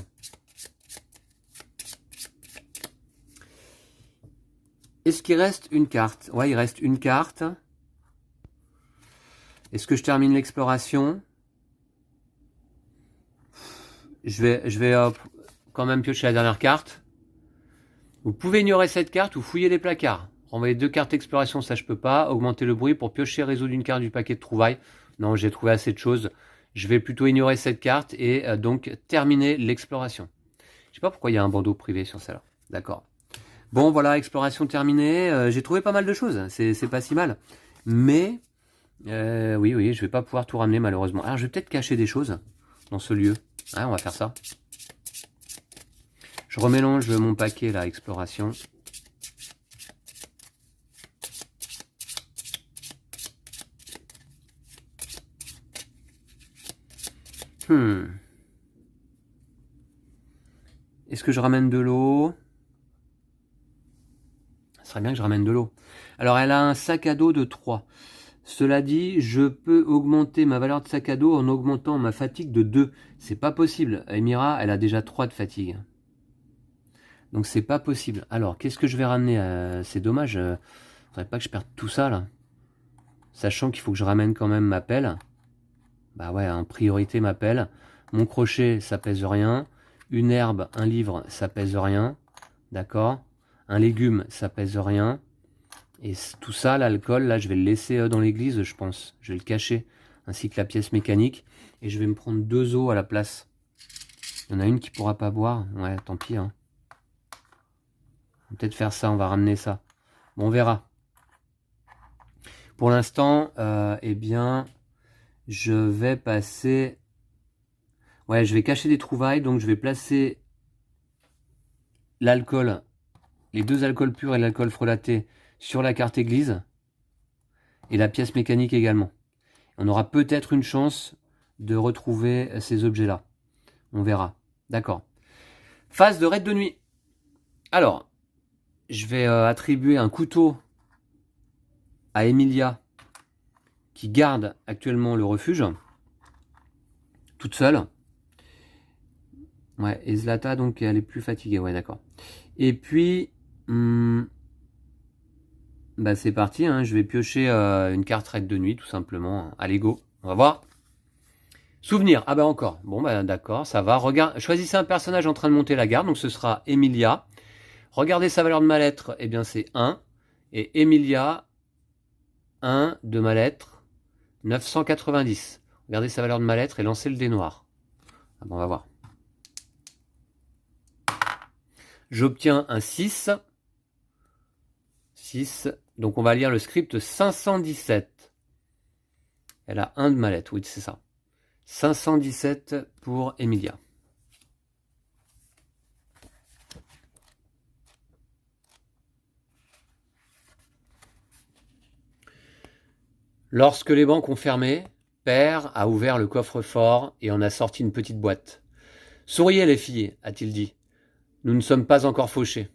[SPEAKER 1] Est-ce qu'il reste une carte? Ouais, il reste une carte. Est-ce que je termine l'exploration? Je vais quand même piocher la dernière carte. Vous pouvez ignorer cette carte ou fouiller les placards. Renvoyer 2 cartes exploration, ça je peux pas. Augmenter le bruit pour piocher, résoudre une carte du paquet de trouvailles. Non, j'ai trouvé assez de choses. Je vais plutôt ignorer cette carte et donc terminer l'exploration. Je sais pas pourquoi il y a un bandeau privé sur celle-là. D'accord. Bon, voilà, exploration terminée. J'ai trouvé pas mal de choses. C'est pas si mal. Mais, oui, je vais pas pouvoir tout ramener malheureusement. Alors, je vais peut-être cacher des choses dans ce lieu. Ouais, on va faire ça. Je remélange mon paquet, là, exploration. Est-ce que je ramène de l'eau? Ça serait bien que je ramène de l'eau. Alors, elle a un sac à dos de 3. Cela dit, je peux augmenter ma valeur de sac à dos en augmentant ma fatigue de 2. C'est pas possible. Emira, elle a déjà 3 de fatigue. Donc, c'est pas possible. Alors, qu'est-ce que je vais ramener? C'est dommage. Faudrait pas que je perde tout ça, là. Sachant qu'il faut que je ramène quand même ma pelle. Bah ouais, en priorité ma pelle. Mon crochet, ça pèse rien. Une herbe, un livre, ça pèse rien. D'accord? Un légume, ça pèse rien. Et tout ça, l'alcool, là, je vais le laisser dans l'église, je pense. Je vais le cacher, ainsi que la pièce mécanique. Et je vais me prendre 2 eaux à la place. Il y en a une qui pourra pas boire. Ouais, tant pis. Hein. On va peut-être faire ça, on va ramener ça. Bon, on verra. Pour l'instant, eh bien, je vais passer... Ouais, je vais cacher des trouvailles, donc je vais placer l'alcool, les 2 alcools purs et l'alcool frelaté sur la carte église et la pièce mécanique également. On aura peut-être une chance de retrouver ces objets-là. On verra. D'accord. Phase de raid de nuit. Alors, je vais attribuer un couteau à Emilia qui garde actuellement le refuge toute seule. Ouais, et Zlata, donc, elle est plus fatiguée. Ouais, d'accord. Et puis, bah, c'est parti. Hein, je vais piocher une carte raid de nuit, tout simplement. Allez, go. On va voir. Souvenir. Ah bah encore. Bon, bah d'accord, ça va. Choisissez un personnage en train de monter la garde. Donc, ce sera Emilia. Regardez sa valeur de ma lettre. Eh bien, c'est 1. Et Emilia, 1 de ma lettre, 990. Regardez sa valeur de ma lettre et lancez le dé noir. Ah bon, on va voir. J'obtiens un 6. 6. Donc on va lire le script 517. Elle a 1 de ma lettre, oui c'est ça. 517 pour Emilia. Lorsque les banques ont fermé, Père a ouvert le coffre-fort et en a sorti une petite boîte. Souriez les filles, a-t-il dit. Nous ne sommes pas encore fauchés.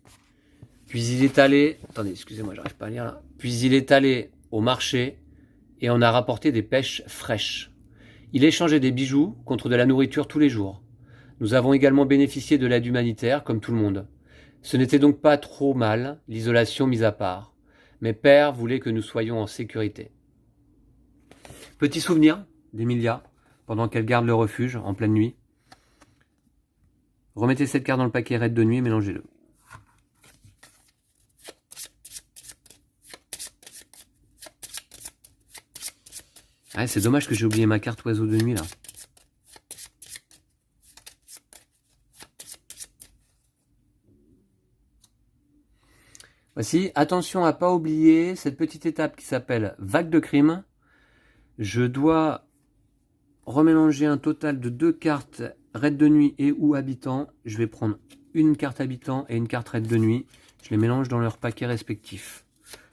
[SPEAKER 1] Puis il est allé... Attendez, excusez-moi, j'arrive pas à lire là. Puis il est allé au marché et en a rapporté des pêches fraîches. Il échangeait des bijoux contre de la nourriture tous les jours. Nous avons également bénéficié de l'aide humanitaire, comme tout le monde. Ce n'était donc pas trop mal, l'isolation mise à part. Mais Père voulait que nous soyons en sécurité. Petit souvenir d'Emilia, pendant qu'elle garde le refuge en pleine nuit. Remettez cette carte dans le paquet raid de nuit et mélangez-le. Ah, c'est dommage que j'ai oublié ma carte oiseau de nuit là. Voici, attention à pas oublier cette petite étape qui s'appelle vague de crime. Je dois remélanger un total de 2 cartes raid de nuit et ou habitant. Je vais prendre une carte habitant et une carte raid de nuit. Je les mélange dans leurs paquets respectifs.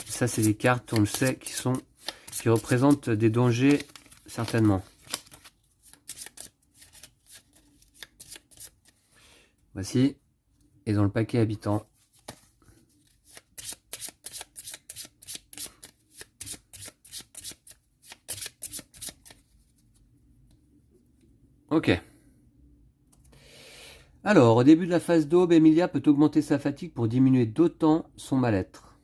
[SPEAKER 1] Ça, c'est des cartes, on le sait, qui représentent des dangers, certainement. Voici. Et dans le paquet habitant. Ok. Alors, au début de la phase d'aube, Emilia peut augmenter sa fatigue pour diminuer d'autant son mal-être.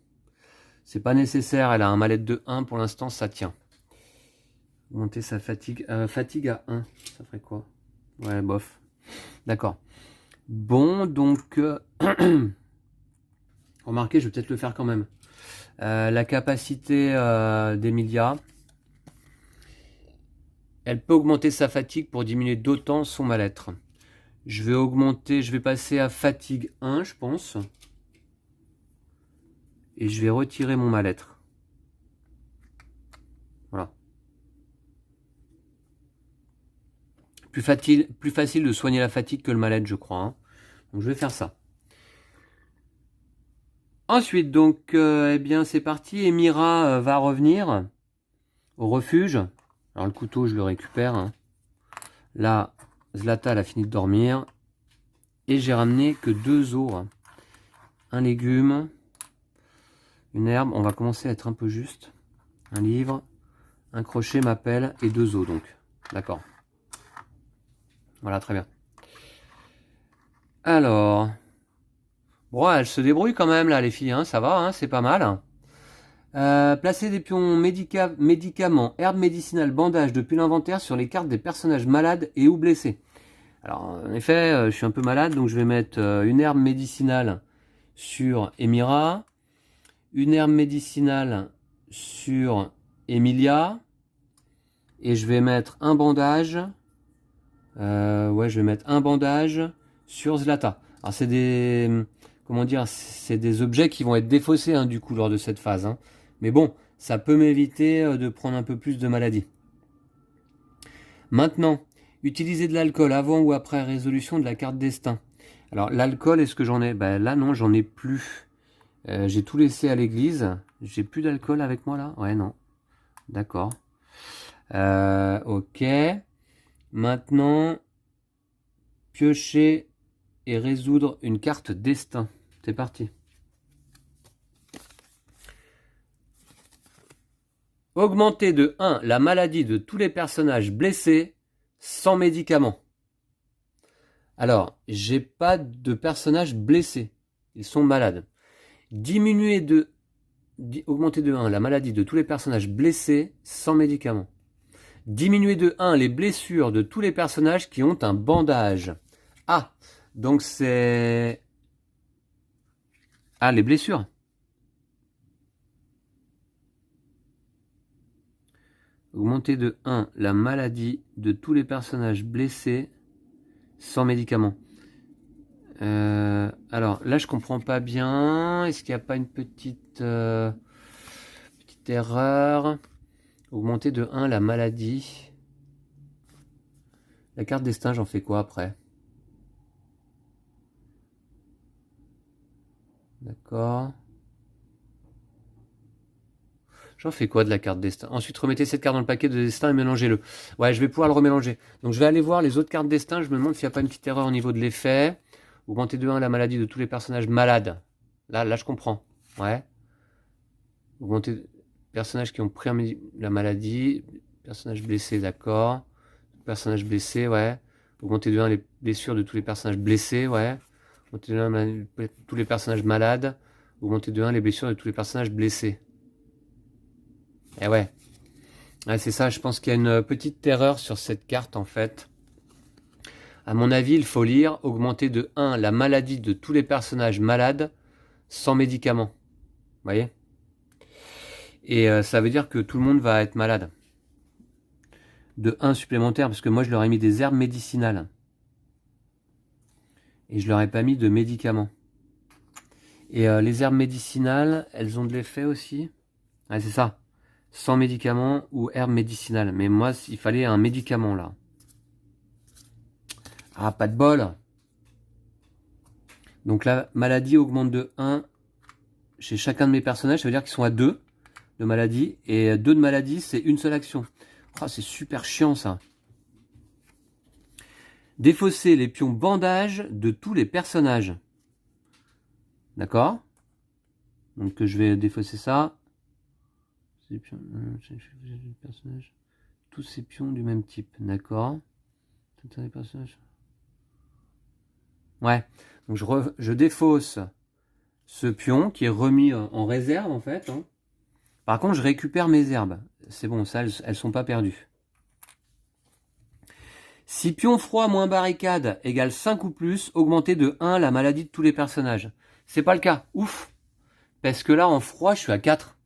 [SPEAKER 1] C'est pas nécessaire, elle a un mal-être de 1 pour l'instant, ça tient. Augmenter sa fatigue. Fatigue à 1, ça ferait quoi? Ouais, bof. D'accord. Bon, donc... remarquez, je vais peut-être le faire quand même. La capacité d'Emilia, elle peut augmenter sa fatigue pour diminuer d'autant son mal-être. Je vais passer à fatigue 1, je pense. Et je vais retirer mon mal-être. Voilà. Plus facile de soigner la fatigue que le mal-être, je crois. Hein. Donc je vais faire ça. Ensuite, donc, eh bien, c'est parti. Emira va revenir au refuge. Alors, le couteau, je le récupère. Hein. Là, Zlata, elle a fini de dormir. Et j'ai ramené que 2 os. Hein. Un légume. Une herbe. On va commencer à être un peu juste. Un livre. Un crochet m'appelle. Et 2 os, donc. D'accord. Voilà, très bien. Alors... Bon, elles se débrouillent quand même, là, les filles. Hein, ça va, hein, c'est pas mal. Placer des pions médicaments, herbes médicinales, bandages depuis l'inventaire sur les cartes des personnages malades et ou blessés. Alors, en effet, je suis un peu malade, donc je vais mettre une herbe médicinale sur Emira, une herbe médicinale sur Emilia, et je vais mettre un bandage. Ouais, je vais mettre un bandage sur Zlata. Alors, c'est des... Comment dire, c'est des objets qui vont être défaussés, hein, du coup, lors de cette phase. Hein. Mais bon, ça peut m'éviter de prendre un peu plus de maladies. Maintenant, utiliser de l'alcool avant ou après résolution de la carte destin. Alors, l'alcool, est-ce que j'en ai? Ben, là, non, j'en ai plus. J'ai tout laissé à l'église. J'ai plus d'alcool avec moi, là? Ouais, non. D'accord. Ok. Maintenant, piocher et résoudre une carte destin. C'est parti. Augmenter de 1 la maladie de tous les personnages blessés sans médicaments. Alors, j'ai pas de personnages blessés. Ils sont malades. Augmenter de 1 la maladie de tous les personnages blessés sans médicaments. Diminuer de 1 les blessures de tous les personnages qui ont un bandage. Ah, donc c'est... Ah, les blessures. Augmenter de 1 la maladie de tous les personnages blessés sans médicaments. Alors, là, je comprends pas bien. Est-ce qu'il n'y a pas une petite erreur? Augmenter de 1 la maladie. La carte destin, j'en fais quoi après? D'accord. J'en fais quoi de la carte destin? Ensuite, remettez cette carte dans le paquet de destin et mélangez-le. Ouais, je vais pouvoir le remélanger. Donc, je vais aller voir les autres cartes destin. Je me demande s'il n'y a pas une petite erreur au niveau de l'effet. Augmenter de 1 la maladie de tous les personnages malades. Là, je comprends. Ouais. Augmenter personnages qui ont pris la maladie. Personnages blessés, d'accord. Personnages blessés, ouais. Augmenter de 1 les blessures de tous les personnages blessés, ouais. Augmenter de 1 tous les personnages malades. Augmenter de 1 les blessures de tous les personnages blessés. Eh ouais. Ouais, c'est ça, je pense qu'il y a une petite erreur sur cette carte, en fait. À mon avis, il faut lire augmenter de 1 la maladie de tous les personnages malades sans médicaments. Vous voyez? Et ça veut dire que tout le monde va être malade. De 1 supplémentaire, parce que moi, je leur ai mis des herbes médicinales. Et je leur ai pas mis de médicaments. Et les herbes médicinales, elles ont de l'effet aussi? Ouais, c'est ça. Sans médicaments ou herbes médicinales. Mais moi, il fallait un médicament, là. Ah, pas de bol. Donc la maladie augmente de 1 chez chacun de mes personnages. Ça veut dire qu'ils sont à 2 de maladie. Et 2 de maladie, c'est une seule action. Oh, c'est super chiant, ça. Défausser les pions bandage de tous les personnages. D'accord? Donc je vais défausser ça. Tous ces pions du même type. D'accord? Ouais. Donc je défausse ce pion qui est remis en réserve en fait. Hein. Par contre, je récupère mes herbes. C'est bon, ça, elles sont pas perdues. Si pion froid moins barricade égale 5 ou plus, augmentez de 1 la maladie de tous les personnages. C'est pas le cas. Ouf. Parce que là, en froid, je suis à 4.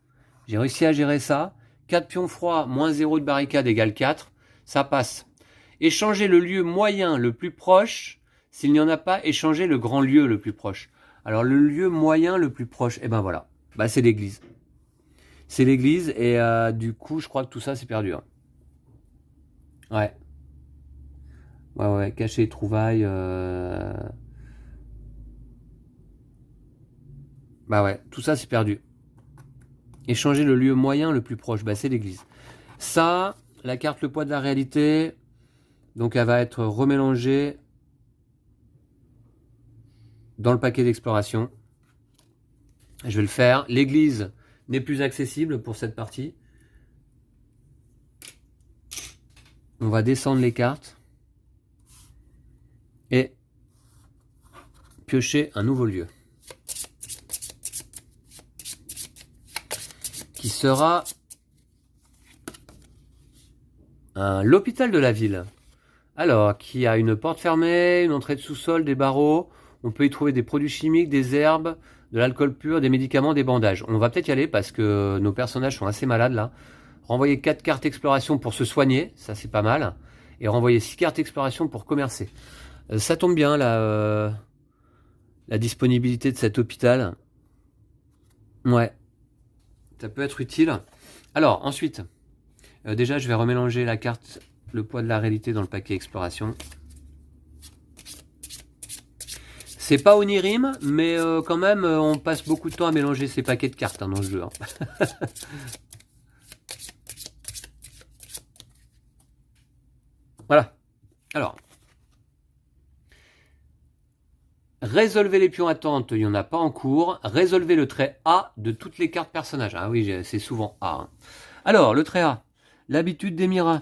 [SPEAKER 1] J'ai réussi à gérer ça. 4 pions froid moins 0 de barricade égale 4. Ça passe. Échanger le lieu moyen le plus proche. S'il n'y en a pas, échanger le grand lieu le plus proche. Alors, le lieu moyen le plus proche, eh ben voilà. Bah, c'est l'église. C'est l'église et du coup, je crois que tout ça, c'est perdu. Hein. Ouais. Ouais, cacher les trouvailles. Bah ouais, tout ça, c'est perdu. Échanger le lieu moyen le plus proche, bah c'est l'église. Ça, la carte le poids de la réalité, donc elle va être remélangée dans le paquet d'exploration. Je vais le faire. L'église n'est plus accessible pour cette partie. On va descendre les cartes et piocher un nouveau lieu. Qui sera l'hôpital de la ville. Alors, qui a une porte fermée, une entrée de sous-sol, des barreaux. On peut y trouver des produits chimiques, des herbes, de l'alcool pur, des médicaments, des bandages. On va peut-être y aller parce que nos personnages sont assez malades là. Renvoyer 4 cartes exploration pour se soigner, ça c'est pas mal. Et renvoyer 6 cartes exploration pour commercer. Ça tombe bien la disponibilité de cet hôpital. Ouais, ça peut être utile. Alors, ensuite, déjà je vais remélanger la carte le poids de la réalité dans le paquet exploration. C'est pas Onirim, mais quand même, on passe beaucoup de temps à mélanger ces paquets de cartes hein, dans le jeu. Hein. Voilà. Alors. Résolvez les pions attentes, il n'y en a pas en cours. Résolvez le trait A de toutes les cartes personnages. Ah oui, c'est souvent A. Hein. Alors, le trait A. L'habitude d'Emira.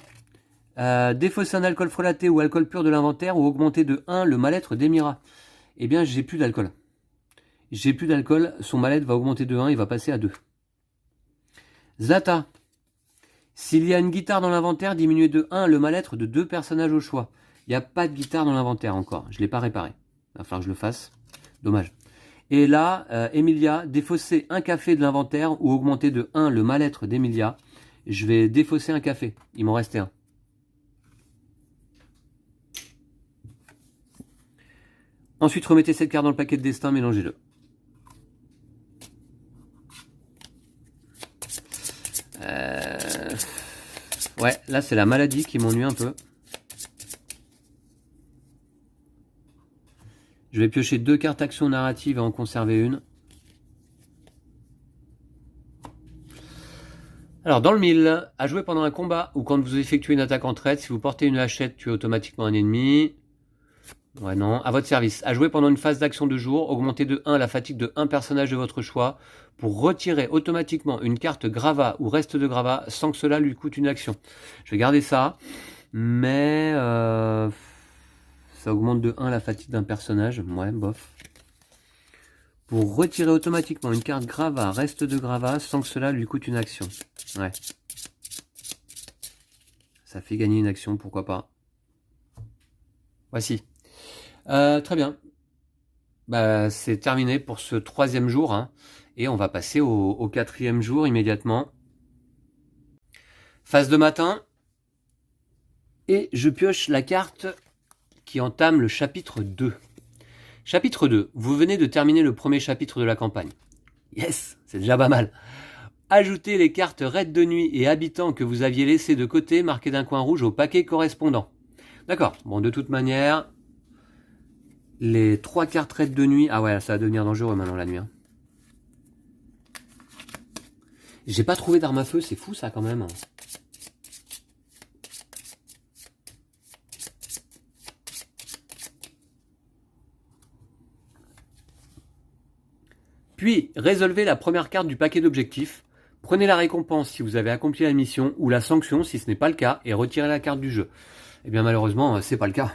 [SPEAKER 1] Défausser un alcool frelaté ou alcool pur de l'inventaire ou augmenter de 1 le mal-être d'Emira. Eh bien, j'ai plus d'alcool. J'ai plus d'alcool, son mal-être va augmenter de 1, il va passer à 2. Zata. S'il y a une guitare dans l'inventaire, diminuez de 1 le mal-être de 2 personnages au choix. Il n'y a pas de guitare dans l'inventaire encore, je ne l'ai pas réparé. Il va falloir que je le fasse. Dommage. Et là, Emilia, défausser un café de l'inventaire ou augmenter de 1 le mal-être d'Emilia. Je vais défausser un café. Il m'en restait un. Ensuite, remettez cette carte dans le paquet de destin, mélangez-le. Ouais, là c'est la maladie qui m'ennuie un peu. Je vais piocher 2 cartes action narrative et en conserver une. Alors, dans le 1000, à jouer pendant un combat ou quand vous effectuez une attaque en traite, si vous portez une hachette, tuez automatiquement un ennemi. Ouais, non. À votre service. À jouer pendant une phase d'action de jour, augmentez de 1 la fatigue de 1 personnage de votre choix pour retirer automatiquement une carte gravat ou reste de gravat sans que cela lui coûte une action. Je vais garder ça, mais ça augmente de 1 la fatigue d'un personnage. Ouais, bof. Pour retirer automatiquement une carte gravat, reste de gravat sans que cela lui coûte une action. Ouais. Ça fait gagner une action, pourquoi pas. Voici. Très bien. Bah, c'est terminé pour ce 3e jour. Hein, et on va passer au 4e jour immédiatement. Phase de matin. Et je pioche la carte qui entame le chapitre 2. Chapitre 2. Vous venez de terminer le premier chapitre de la campagne. Yes, c'est déjà pas mal. Ajoutez les cartes raids de nuit et habitants que vous aviez laissés de côté marqués d'un coin rouge au paquet correspondant. D'accord. Bon, de toute manière, les 3 cartes raids de nuit... Ah ouais, ça va devenir dangereux maintenant la nuit. Hein. J'ai pas trouvé d'arme à feu, c'est fou ça quand même. Puis, résolvez la première carte du paquet d'objectifs. Prenez la récompense si vous avez accompli la mission ou la sanction si ce n'est pas le cas et retirez la carte du jeu. Eh bien malheureusement, c'est pas le cas.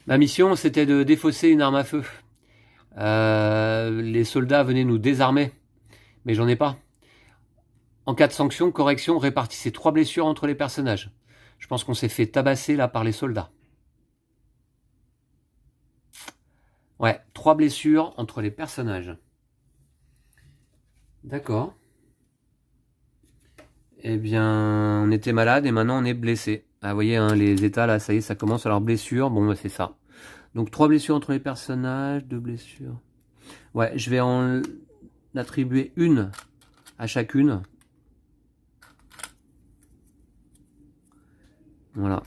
[SPEAKER 1] Ma mission, c'était de défausser une arme à feu. Les soldats venaient nous désarmer, mais j'en ai pas. En cas de sanction, correction, répartissez 3 blessures entre les personnages. Je pense qu'on s'est fait tabasser là par les soldats. Ouais, 3 blessures entre les personnages. D'accord. Eh bien, on était malade et maintenant on est blessé. Ah, vous voyez, hein, les états là, ça y est, ça commence à leur blessure. Bon, bah, c'est ça. Donc 3 blessures entre les personnages, 2 blessures. Ouais, je vais en attribuer une à chacune. Voilà.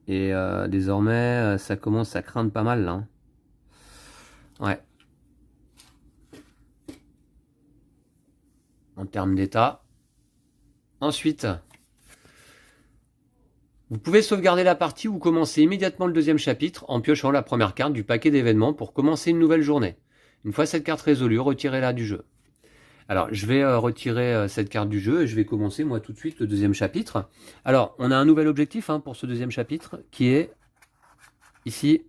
[SPEAKER 1] Et désormais, ça commence à craindre pas mal là. Hein. Ouais. En termes d'état. Ensuite, vous pouvez sauvegarder la partie ou commencer immédiatement le deuxième chapitre en piochant la première carte du paquet d'événements pour commencer une nouvelle journée. Une fois cette carte résolue, retirez-la du jeu. Alors, je vais retirer cette carte du jeu et je vais commencer moi tout de suite le deuxième chapitre. Alors, on a un nouvel objectif hein, pour ce deuxième chapitre qui est ici.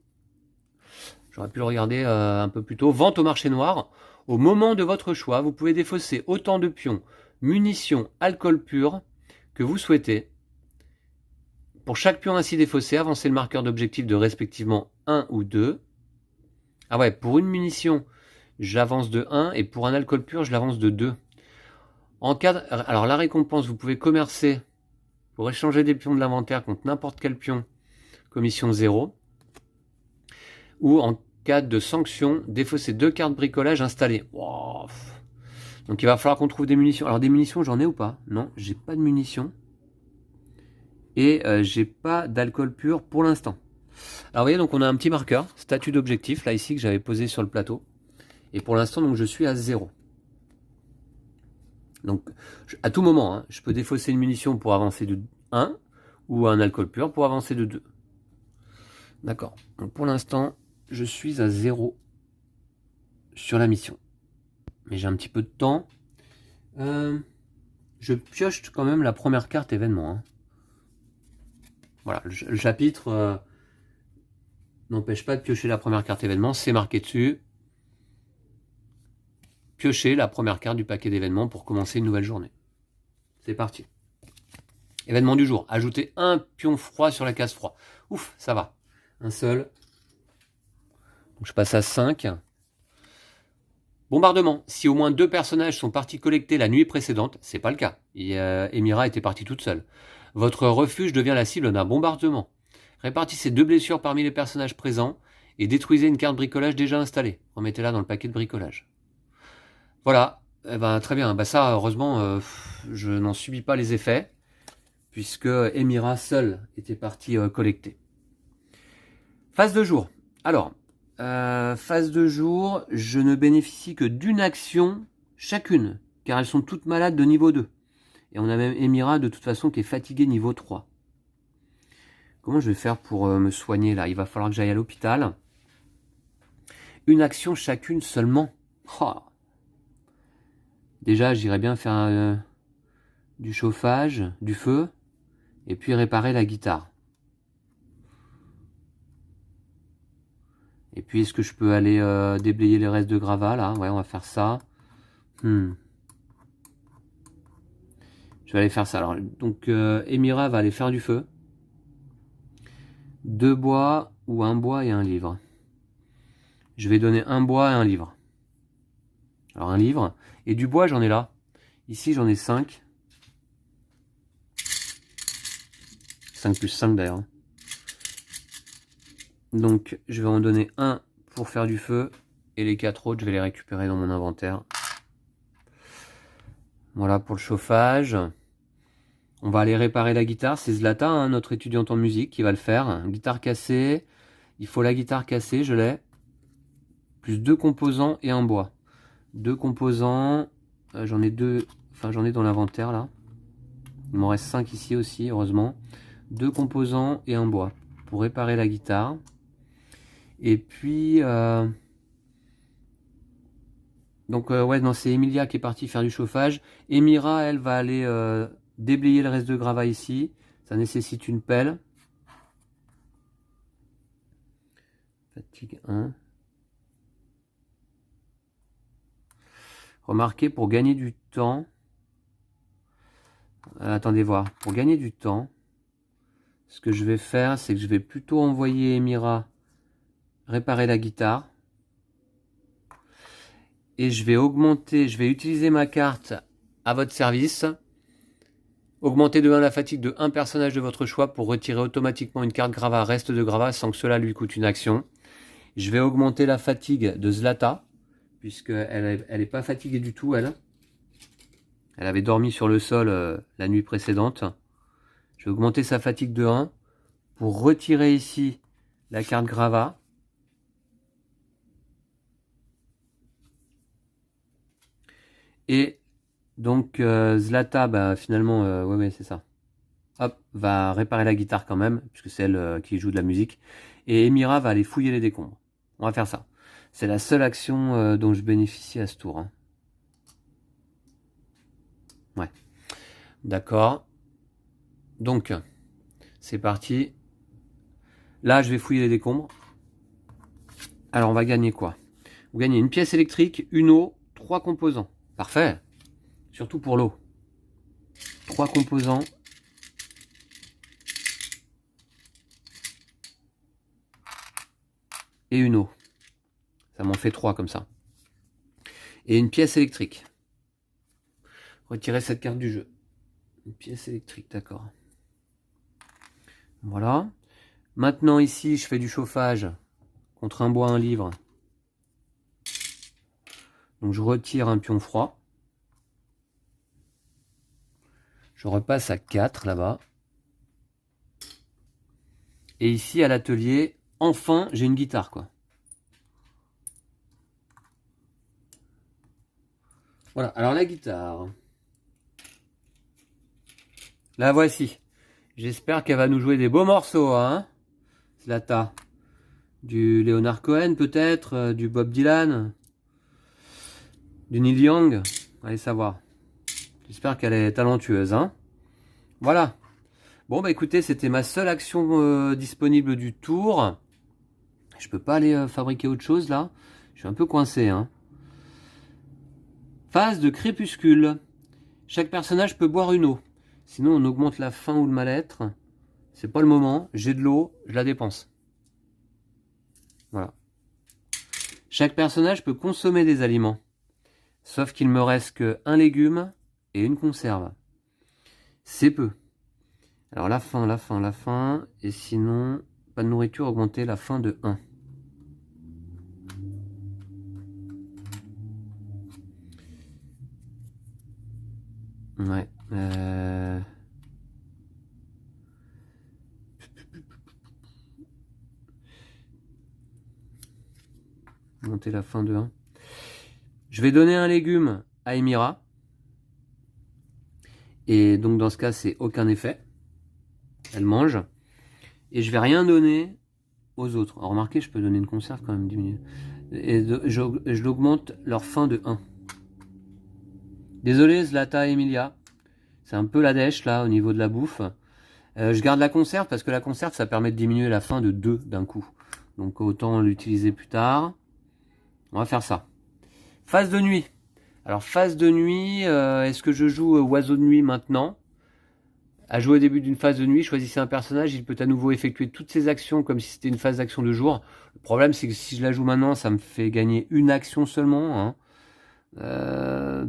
[SPEAKER 1] J'aurais pu le regarder un peu plus tôt. Vente au marché noir. Au moment de votre choix, vous pouvez défausser autant de pions, munitions, alcool pur que vous souhaitez. Pour chaque pion ainsi défaussé, avancez le marqueur d'objectif de respectivement 1 ou 2. Ah ouais, pour une munition, je l'avance de 1 et pour un alcool pur, je l'avance de 2. En cas de... Alors la récompense, vous pouvez commercer pour échanger des pions de l'inventaire contre n'importe quel pion, commission 0. Ou en cas de sanction, défausser 2 cartes bricolage installées. Wow. Donc il va falloir qu'on trouve des munitions. Alors des munitions, j'en ai ou pas? Non, j'ai pas de munitions. Et j'ai pas d'alcool pur pour l'instant. Alors vous voyez, donc on a un petit marqueur, statut d'objectif, là ici, que j'avais posé sur le plateau. Et pour l'instant, donc je suis à 0. Donc à tout moment, hein, je peux défausser une munition pour avancer de 1 ou un alcool pur pour avancer de 2. D'accord. Donc pour l'instant, je suis à 0 sur la mission. Mais j'ai un petit peu de temps. Je pioche quand même la première carte événement. Hein. Voilà, le chapitre n'empêche pas de piocher la première carte événement, c'est marqué dessus. Piocher la première carte du paquet d'événements pour commencer une nouvelle journée. C'est parti. Événement du jour. Ajouter un pion froid sur la case froid. Ouf, ça va. Un seul. Donc je passe à 5. Bombardement. Si au moins 2 personnages sont partis collecter la nuit précédente, c'est pas le cas. Emira était partie toute seule. Votre refuge devient la cible d'un bombardement. Répartissez 2 blessures parmi les personnages présents et détruisez une carte bricolage déjà installée. Remettez-la dans le paquet de bricolage. Voilà, eh ben, très bien. Bah ça, heureusement, je n'en subis pas les effets, puisque Emira seule était partie collecter. Phase de jour. Alors, phase de jour, je ne bénéficie que d'une action chacune, car elles sont toutes malades de niveau 2. Et on a même Emira de toute façon qui est fatiguée niveau 3. Comment je vais faire pour me soigner là? Il va falloir que j'aille à l'hôpital. Une action chacune seulement. Oh. Déjà, j'irais bien faire du chauffage, du feu, et puis réparer la guitare. Et puis, est-ce que je peux aller déblayer les restes de gravats, là? Ouais, on va faire ça. Je vais aller faire ça. Alors, donc, Emira va aller faire du feu. 2 bois ou 1 bois et un livre. Je vais donner 1 bois et un livre. Alors, un livre. Et du bois, j'en ai là. Ici, j'en ai 5. 5 plus 5 d'ailleurs. Donc, je vais en donner 1 pour faire du feu. Et les 4 autres, je vais les récupérer dans mon inventaire. Voilà pour le chauffage. On va aller réparer la guitare. C'est Zlata, hein, notre étudiante en musique, qui va le faire. Guitare cassée. Il faut la guitare cassée, je l'ai. Plus 2 composants et un bois. 2 composants. J'en ai 2. Enfin, j'en ai dans l'inventaire là. Il m'en reste 5 ici aussi, heureusement. 2 composants et un bois pour réparer la guitare. Et puis... Donc, ouais, non, c'est Emilia qui est partie faire du chauffage. Emira, elle, va aller déblayer le reste de gravats ici. Ça nécessite une pelle. Fatigue 1. Remarquez, pour gagner du temps, Attendez voir. Pour gagner du temps, ce que je vais faire, c'est que je vais plutôt envoyer Emira réparer la guitare. Et je vais utiliser ma carte à votre service. Augmenter de 1 la fatigue de un personnage de votre choix pour retirer automatiquement une carte Grava reste de Grava sans que cela lui coûte une action. Je vais augmenter la fatigue de Zlata, puisqu'elle n'est pas fatiguée du tout, elle. Elle avait dormi sur le sol la nuit précédente. Je vais augmenter sa fatigue de 1 pour retirer ici la carte Grava. Et donc Zlata, bah, finalement, ouais, c'est ça. Hop, va réparer la guitare quand même, puisque c'est elle qui joue de la musique. Et Emira va aller fouiller les décombres. On va faire ça. C'est la seule action dont je bénéficie à ce tour. Hein. Ouais. D'accord. Donc, c'est parti. Là, je vais fouiller les décombres. Alors, on va gagner quoi? Vous gagnez une pièce électrique, une eau, 3 composants. Parfait. Surtout pour l'eau. 3 composants. Et une eau. Ça m'en fait 3 comme ça. Et une pièce électrique. Retirez cette carte du jeu. Une pièce électrique, d'accord. Voilà. Maintenant ici, je fais du chauffage contre un bois, un livre. Donc je retire un pion froid. Je repasse à 4 là-bas. Et ici à l'atelier, enfin j'ai une guitare quoi. Voilà, alors la guitare. La voici. J'espère qu'elle va nous jouer des beaux morceaux, hein. Zlata. Du Leonard Cohen peut-être, du Bob Dylan, du Neil Young. Allez savoir. J'espère qu'elle est talentueuse, hein. Voilà. Bon bah écoutez, c'était ma seule action disponible du tour. Je peux pas aller fabriquer autre chose là. Je suis un peu coincé, hein. Phase de crépuscule. Chaque personnage peut boire une eau. Sinon on augmente la faim ou le mal-être. C'est pas le moment. J'ai de l'eau, je la dépense. Voilà. Chaque personnage peut consommer des aliments. Sauf qu'il me reste qu'un légume et une conserve. C'est peu. Alors la faim, la faim, la faim. Et sinon, pas de nourriture, augmenter la faim de 1. Ouais. Monter la faim de 1. Je vais donner un légume à Emira. Et donc dans ce cas, c'est aucun effet. Elle mange. Et je vais rien donner aux autres. Alors, remarquez, je peux donner une conserve quand même, diminuer. Et je l'augmente leur faim de 1. Désolé Zlata et Emilia. C'est un peu la dèche là au niveau de la bouffe. Je garde la conserve parce que la conserve ça permet de diminuer la faim de 2 d'un coup. Donc autant l'utiliser plus tard. On va faire ça. Phase de nuit. Alors phase de nuit, est-ce que je joue oiseau de nuit maintenant? À jouer au début d'une phase de nuit, choisissez un personnage, il peut à nouveau effectuer toutes ses actions comme si c'était une phase d'action de jour. Le problème c'est que si je la joue maintenant, ça me fait gagner une action seulement. Hein.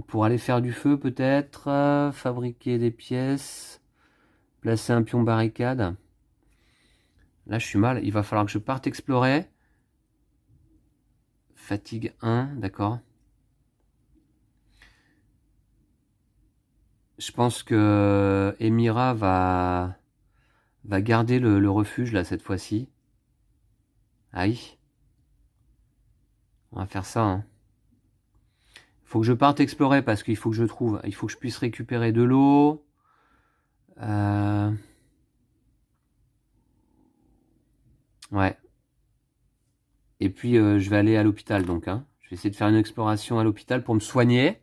[SPEAKER 1] Pour aller faire du feu peut-être, fabriquer des pièces, placer un pion barricade. Là je suis mal, il va falloir que je parte explorer. Fatigue 1, d'accord. Je pense que Emira va garder le refuge là cette fois-ci. Aïe. On va faire ça. Hein. Faut que je parte explorer parce qu'il faut que je trouve. Il faut que je puisse récupérer de l'eau. Ouais. Et puis je vais aller à l'hôpital donc. Hein. Je vais essayer de faire une exploration à l'hôpital pour me soigner.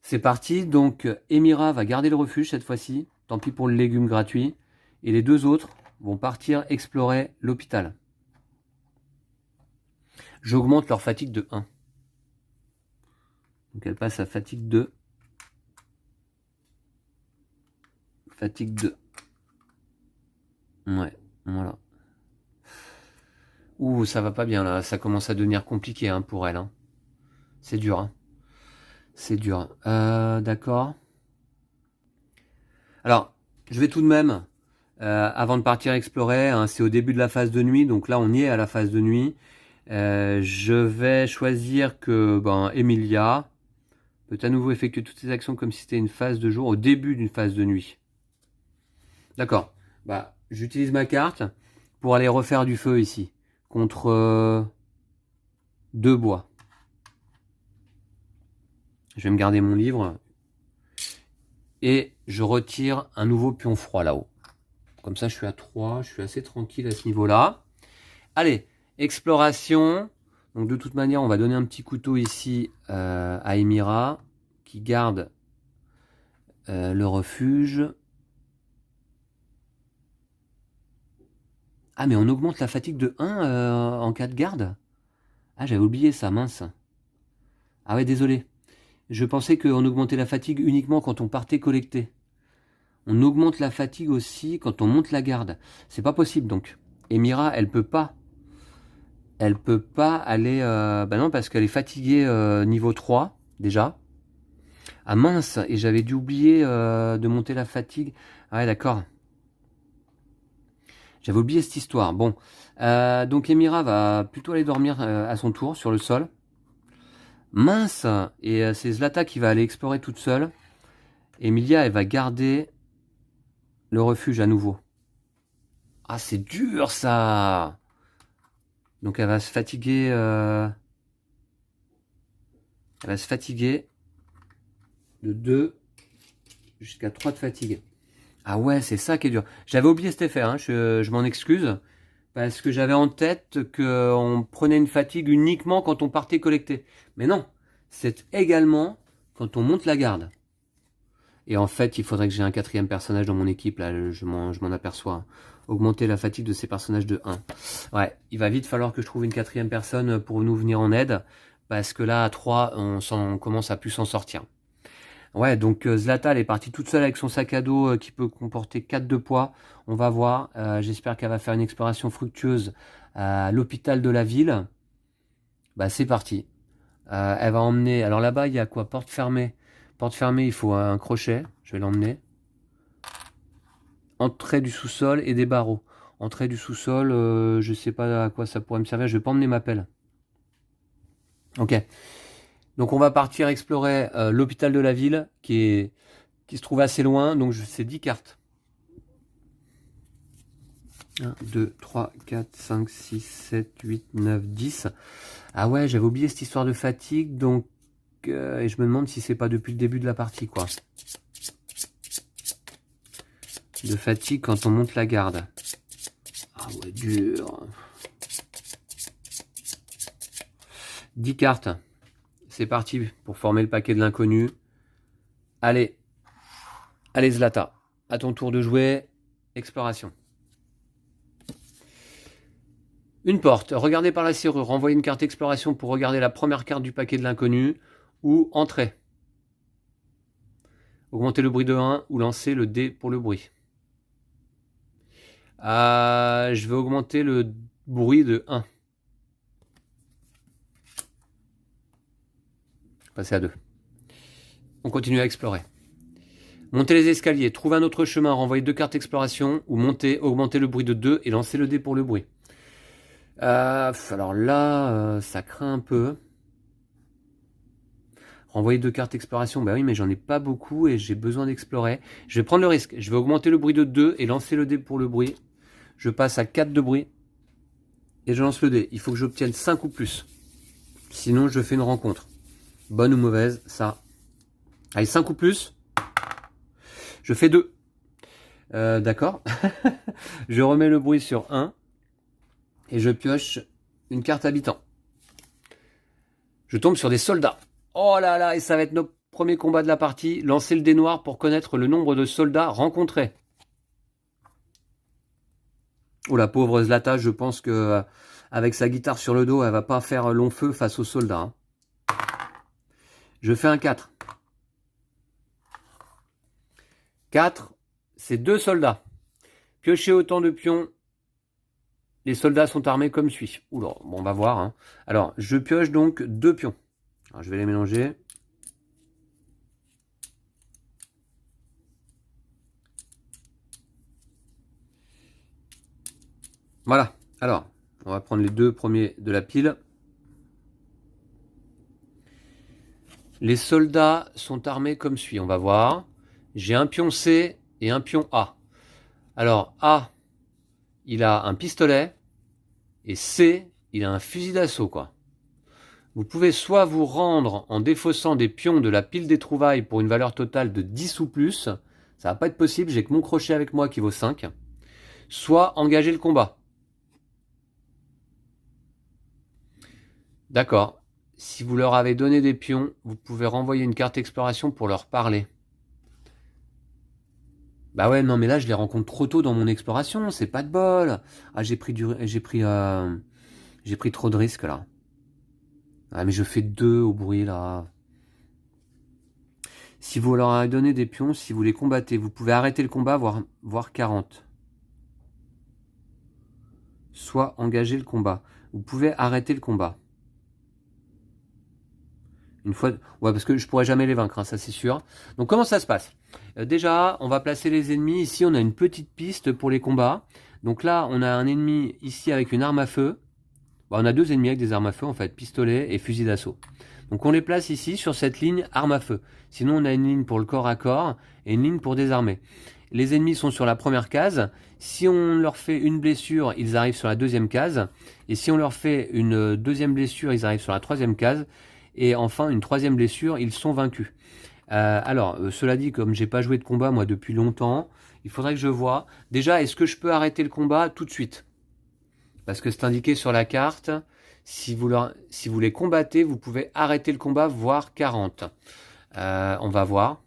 [SPEAKER 1] C'est parti. Donc Emira va garder le refuge cette fois-ci. Tant pis pour le légume gratuit. Et les deux autres vont partir explorer l'hôpital. J'augmente leur fatigue de 1. Donc elle passe à fatigue 2. Fatigue 2. Ouais, voilà. Ouh, ça va pas bien là. Ça commence à devenir compliqué hein, pour elle. Hein. C'est dur. Hein. C'est dur. D'accord. Alors, je vais tout de même, avant de partir explorer, hein, c'est au début de la phase de nuit, donc là on y est à la phase de nuit. Je vais choisir que Emilia peut à nouveau effectuer toutes ses actions comme si c'était une phase de jour au début d'une phase de nuit. D'accord. Bah, j'utilise ma carte pour aller refaire du feu ici contre 2 bois. Je vais me garder mon livre et je retire un nouveau pion froid là-haut. Comme ça, je suis à 3, je suis assez tranquille à ce niveau-là. Allez, exploration. Donc de toute manière, on va donner un petit couteau ici à Emira qui garde le refuge. Ah, mais on augmente la fatigue de 1 en cas de garde. Ah, j'avais oublié ça, mince. Ah ouais, désolé. Je pensais qu'on augmentait la fatigue uniquement quand on partait collecter. On augmente la fatigue aussi quand on monte la garde. C'est pas possible donc. Emira, elle peut pas. Elle peut pas aller... bah non, parce qu'elle est fatiguée niveau 3, déjà. Ah mince, et j'avais dû oublier de monter la fatigue. Ah ouais, d'accord. J'avais oublié cette histoire. Bon, donc Emira va plutôt aller dormir à son tour sur le sol. Mince, et c'est Zlata qui va aller explorer toute seule. Emilia, elle va garder le refuge à nouveau. Ah, c'est dur ça. Donc elle va se fatiguer. Elle va se fatiguer de 2 jusqu'à 3 de fatigue. Ah ouais, c'est ça qui est dur. J'avais oublié cet effet, hein, je m'en excuse. Parce que j'avais en tête qu'on prenait une fatigue uniquement quand on partait collecter. Mais non, c'est également quand on monte la garde. Et en fait, il faudrait que j'ai un 4e personnage dans mon équipe, là, je m'en aperçois. Augmenter la fatigue de ces personnages de 1. Ouais, il va vite falloir que je trouve une 4e personne pour nous venir en aide. Parce que là, à 3, on commence à plus s'en sortir. Ouais, donc Zlata, elle est partie toute seule avec son sac à dos qui peut comporter 4 de poids. On va voir. J'espère qu'elle va faire une exploration fructueuse à l'hôpital de la ville. Bah, c'est parti. Elle va emmener... Alors là-bas, il y a quoi? Porte fermée. Porte fermée, il faut un crochet. Je vais l'emmener. Entrée du sous-sol et des barreaux. Entrée du sous-sol, je sais pas à quoi ça pourrait me servir. Je vais pas emmener ma pelle. Ok. Donc on va partir explorer l'hôpital de la ville qui se trouve assez loin. Donc c'est 10 cartes. 1, 2, 3, 4, 5, 6, 7, 8, 9, 10. Ah ouais, j'avais oublié cette histoire de fatigue. Donc, et je me demande si c'est pas depuis le début de la partie, quoi. De fatigue quand on monte la garde. Ah ouais, dur. 10 cartes. C'est parti pour former le paquet de l'inconnu. Allez. Allez Zlata. À ton tour de jouer. Exploration. Une porte. Regardez par la serrure. Renvoyez une carte exploration pour regarder la première carte du paquet de l'inconnu. Ou entrée. Augmentez le bruit de 1 ou lancez le dé pour le bruit. Je vais augmenter le bruit de 1. Passer à 2. On continue à explorer. Montez les escaliers, trouvez un autre chemin, renvoyez 2 cartes exploration, ou montez, augmentez le bruit de 2 et lancez le dé pour le bruit. Alors là, ça craint un peu. Renvoyer 2 cartes exploration, bah oui, mais j'en ai pas beaucoup et j'ai besoin d'explorer. Je vais prendre le risque, je vais augmenter le bruit de 2 et lancer le dé pour le bruit. Je passe à 4 de bruit et je lance le dé. Il faut que j'obtienne 5 ou plus. Sinon, je fais une rencontre. Bonne ou mauvaise, ça. Allez, 5 ou plus. Je fais 2. D'accord. Je remets le bruit sur 1. Et je pioche une carte habitant. Je tombe sur des soldats. Oh là là, et ça va être notre premier combat de la partie. Lancez le dé noir pour connaître le nombre de soldats rencontrés. Oh la pauvre Zlata, je pense que avec sa guitare sur le dos, elle va pas faire long feu face aux soldats. Hein. Je fais un 4. 4, c'est 2 soldats. Piochez autant de pions. Les soldats sont armés comme suit. Oula, bon, on va voir. Hein. Alors, je pioche donc 2 pions. Alors, je vais les mélanger. Voilà. Alors, on va prendre les 2 premiers de la pile. Les soldats sont armés comme suit. On va voir. J'ai un pion C et un pion A. Alors, A, il a un pistolet. Et C, il a un fusil d'assaut, quoi. Vous pouvez soit vous rendre en défaussant des pions de la pile des trouvailles pour une valeur totale de 10 ou plus. Ça va pas être possible, j'ai que mon crochet avec moi qui vaut 5. Soit engager le combat. D'accord. Si vous leur avez donné des pions, vous pouvez renvoyer une carte exploration pour leur parler. Bah ouais, non mais là je les rencontre trop tôt dans mon exploration, c'est pas de bol. Ah j'ai pris trop de risques là. Ah mais je fais 2 au bruit là. Si vous leur avez donné des pions, si vous les combattez, vous pouvez arrêter le combat, voire 40. Soit engager le combat. Vous pouvez arrêter le combat. Une fois, ouais, parce que je pourrais jamais les vaincre, hein, ça c'est sûr. Donc comment ça se passe? Déjà, on va placer les ennemis. Ici, on a une petite piste pour les combats. Donc là, on a un ennemi ici avec une arme à feu. Bon, on a 2 ennemis avec des armes à feu, en fait, pistolet et fusil d'assaut. Donc on les place ici sur cette ligne arme à feu. Sinon, on a une ligne pour le corps à corps et une ligne pour désarmer. Les ennemis sont sur la première case. Si on leur fait une blessure, ils arrivent sur la deuxième case. Et si on leur fait une deuxième blessure, ils arrivent sur la troisième case. Et enfin, une troisième blessure, ils sont vaincus. Cela dit, comme j'ai pas joué de combat moi depuis longtemps, il faudrait que je vois. Déjà, est-ce que je peux arrêter le combat tout de suite? Parce que c'est indiqué sur la carte. Si vous les combattez, vous pouvez arrêter le combat, voire 40. On va voir.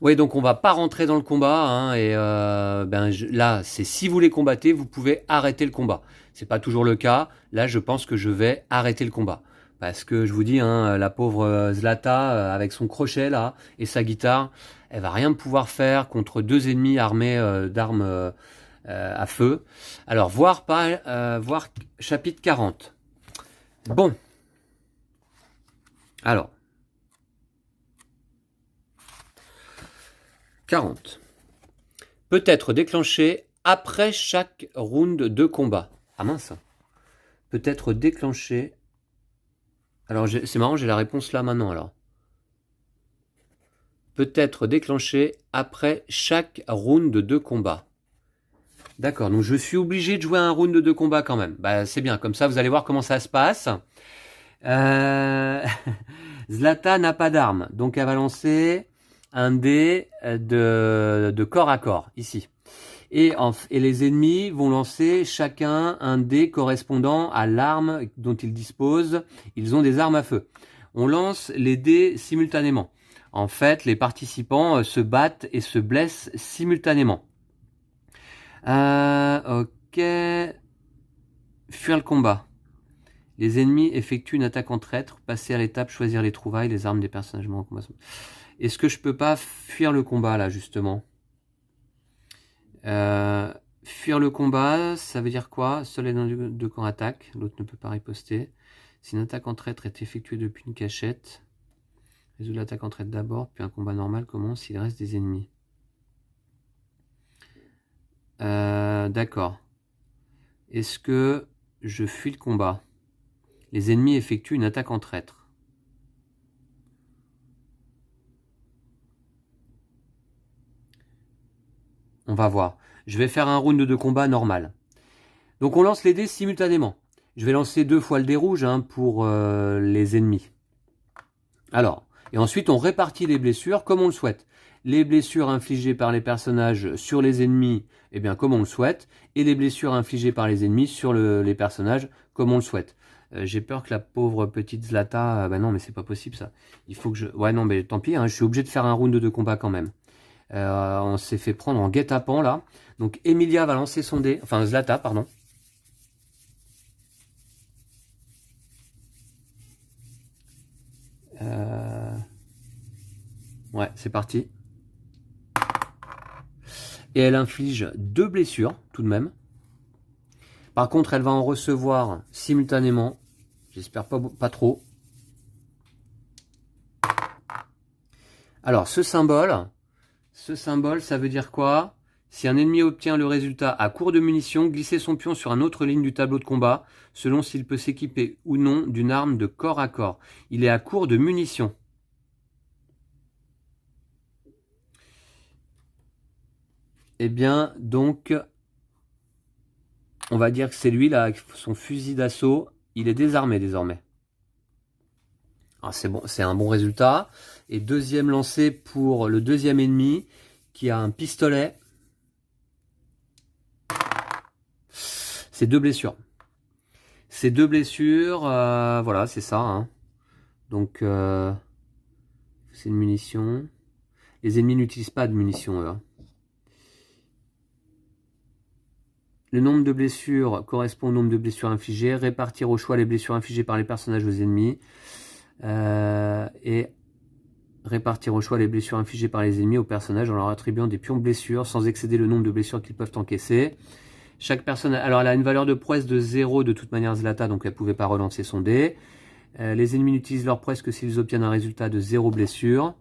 [SPEAKER 1] Oui, donc on va pas rentrer dans le combat. Hein, et là, c'est si vous les combattez, vous pouvez arrêter le combat. C'est pas toujours le cas. Là, je pense que je vais arrêter le combat. Parce que je vous dis, hein, la pauvre Zlata, avec son crochet là, et sa guitare, elle va rien pouvoir faire contre 2 ennemis armés d'armes à feu. Alors, voir chapitre 40. Bon. Alors. 40. Peut être déclenché après chaque round de combat. Ah mince. Peut être déclenché. Alors, c'est marrant, j'ai la réponse là maintenant alors. Peut être déclenché après chaque round de combat. D'accord, donc je suis obligé de jouer un round de combat quand même. Bah c'est bien, comme ça vous allez voir comment ça se passe. Zlata n'a pas d'arme, donc elle va lancer un dé de corps à corps, ici. Et les ennemis vont lancer chacun un dé correspondant à l'arme dont ils disposent. Ils ont des armes à feu. On lance les dés simultanément. En fait, les participants se battent et se blessent simultanément. Ok. Fuir le combat. Les ennemis effectuent une attaque en traître. Passer à l'étape, choisir les trouvailles, les armes des personnages morts en combat. Est-ce que je peux pas fuir le combat là, justement? Fuir le combat, ça veut dire quoi? Seul l'un de camp attaque, l'autre ne peut pas riposter. Si une attaque en traître est effectuée depuis une cachette, résoudre l'attaque en traître d'abord, puis un combat normal commence s'il reste des ennemis. D'accord. Est-ce que je fuis le combat? Les ennemis effectuent une attaque en traître. On va voir. Je vais faire un round de combat normal. Donc on lance les dés simultanément. Je vais lancer 2 fois le dé rouge pour les ennemis. Alors, et ensuite on répartit les blessures comme on le souhaite. Les blessures infligées par les personnages sur les ennemis, eh bien comme on le souhaite, et les blessures infligées par les ennemis sur les personnages comme on le souhaite. J'ai peur que la pauvre petite Zlata... bah non, mais c'est pas possible ça. Il faut que je... Ouais, non, mais tant pis, hein, je suis obligé de faire un round de combat quand même. On s'est fait prendre en guet-apens là. Donc Emilia va lancer son dé, enfin Zlata, pardon. Ouais, c'est parti. Et elle inflige 2 blessures, tout de même. Par contre, elle va en recevoir simultanément. J'espère pas trop. Alors, ce symbole, ça veut dire quoi? Si un ennemi obtient le résultat à court de munitions, glisser son pion sur une autre ligne du tableau de combat, selon s'il peut s'équiper ou non d'une arme de corps à corps. Il est à court de munitions. Eh bien, donc, on va dire que c'est lui, là, avec son fusil d'assaut. Il est désarmé désormais. Alors, c'est bon, c'est un bon résultat. Et deuxième lancé pour le deuxième ennemi, qui a un pistolet. C'est 2 blessures. C'est 2 blessures, voilà, c'est ça. Hein. Donc, c'est une munition. Les ennemis n'utilisent pas de munitions, eux. Hein. Le nombre de blessures correspond au nombre de blessures infligées. Répartir au choix les blessures infligées par les personnages aux ennemis. Et répartir au choix les blessures infligées par les ennemis aux personnages en leur attribuant des pions de blessures sans excéder le nombre de blessures qu'ils peuvent encaisser. Chaque personne, alors elle a une valeur de prouesse de 0 de toute manière Zlata, donc elle ne pouvait pas relancer son dé. Les ennemis n'utilisent leur prouesse que s'ils obtiennent un résultat de 0 blessure.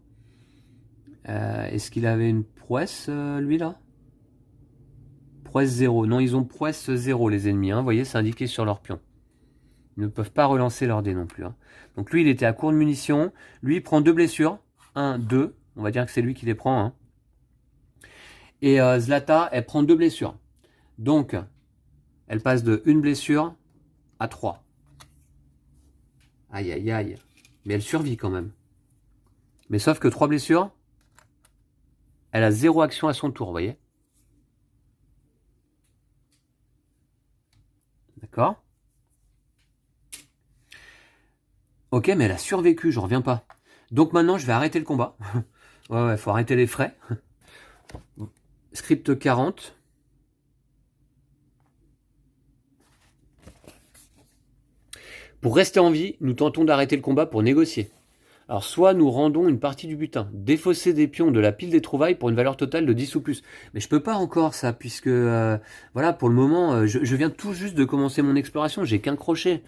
[SPEAKER 1] Est-ce qu'il avait une prouesse, lui là? Prouesse 0. Non, ils ont prouesse 0 les ennemis. Hein. Vous voyez, c'est indiqué sur leur pion. Ils ne peuvent pas relancer leur dé non plus. Hein. Donc lui, il était à court de munitions. Lui, il prend 2 blessures. 1, 2. On va dire que c'est lui qui les prend. Hein. Et Zlata, elle prend 2 blessures. Donc, elle passe de 1 blessure à 3. Aïe, aïe, aïe. Mais elle survit quand même. Mais sauf que 3 blessures, elle a 0 action à son tour, vous voyez. D'accord? Ok, mais elle a survécu, j'en reviens pas. Donc maintenant, je vais arrêter le combat. Ouais, faut arrêter les frais. Script 40. Pour rester en vie, nous tentons d'arrêter le combat pour négocier. Alors, soit nous rendons une partie du butin, défausser des pions de la pile des trouvailles pour une valeur totale de 10 ou plus. Mais je peux pas encore ça, puisque, voilà, pour le moment, je viens tout juste de commencer mon exploration, j'ai qu'un crochet.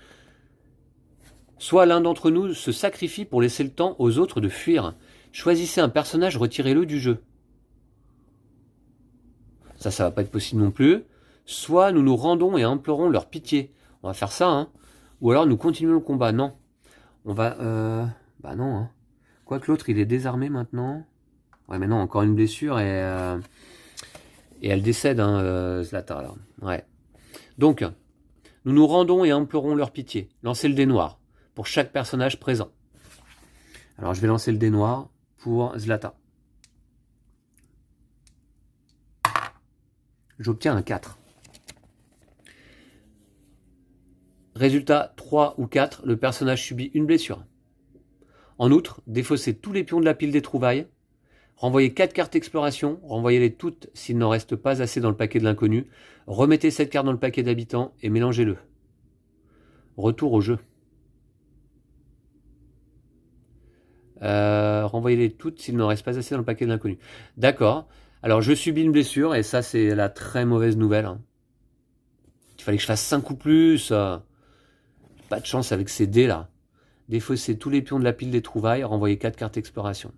[SPEAKER 1] Soit l'un d'entre nous se sacrifie pour laisser le temps aux autres de fuir. Choisissez un personnage, retirez-le du jeu. Ça va pas être possible non plus. Soit nous nous rendons et implorons leur pitié. On va faire ça, hein. Ou alors nous continuons le combat. Non. On va... Bah non. Hein. Quoique l'autre, il est désarmé maintenant. Ouais, mais non, encore une blessure et elle décède, hein, Zlata, là. Ouais. Donc, nous nous rendons et implorons leur pitié. Lancez le dé noir pour chaque personnage présent. Alors, je vais lancer le dé noir pour Zlata. J'obtiens un 4. Résultat 3 ou 4, le personnage subit une blessure. En outre, défaussez tous les pions de la pile des trouvailles, renvoyez 4 cartes exploration, renvoyez-les toutes s'il n'en reste pas assez dans le paquet de l'inconnu, remettez cette carte dans le paquet d'habitants et mélangez-le. Retour au jeu. Renvoyez-les toutes s'il n'en reste pas assez dans le paquet de l'inconnu. D'accord. Alors je subis une blessure et ça c'est la très mauvaise nouvelle. Hein. Il fallait que je fasse 5 ou plus. Pas de chance avec ces dés là. Défausser tous les pions de la pile des trouvailles, renvoyer 4 cartes exploration.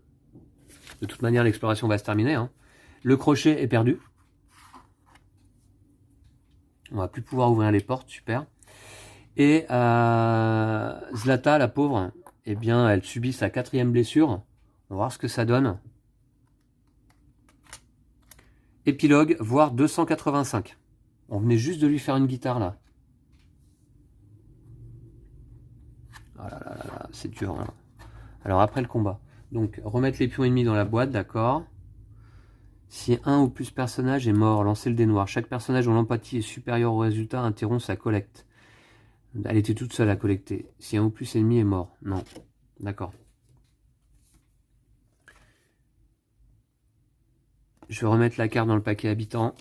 [SPEAKER 1] De toute manière, l'exploration va se terminer. Hein. Le crochet est perdu. On va plus pouvoir ouvrir les portes, super. Et Zlata, la pauvre, eh bien, elle subit sa 4e blessure. On va voir ce que ça donne. Épilogue, voire 285. On venait juste de lui faire une guitare là. Oh là là là là, c'est dur. Hein. Alors après le combat. Donc remettre les pions ennemis dans la boîte, d'accord. Si un ou plus personnage est mort, lancez le dé noir. Chaque personnage dont l'empathie est supérieure au résultat interrompt sa collecte. Elle était toute seule à collecter. Si un ou plus ennemi est mort. Non. D'accord. Je vais remettre la carte dans le paquet habitant.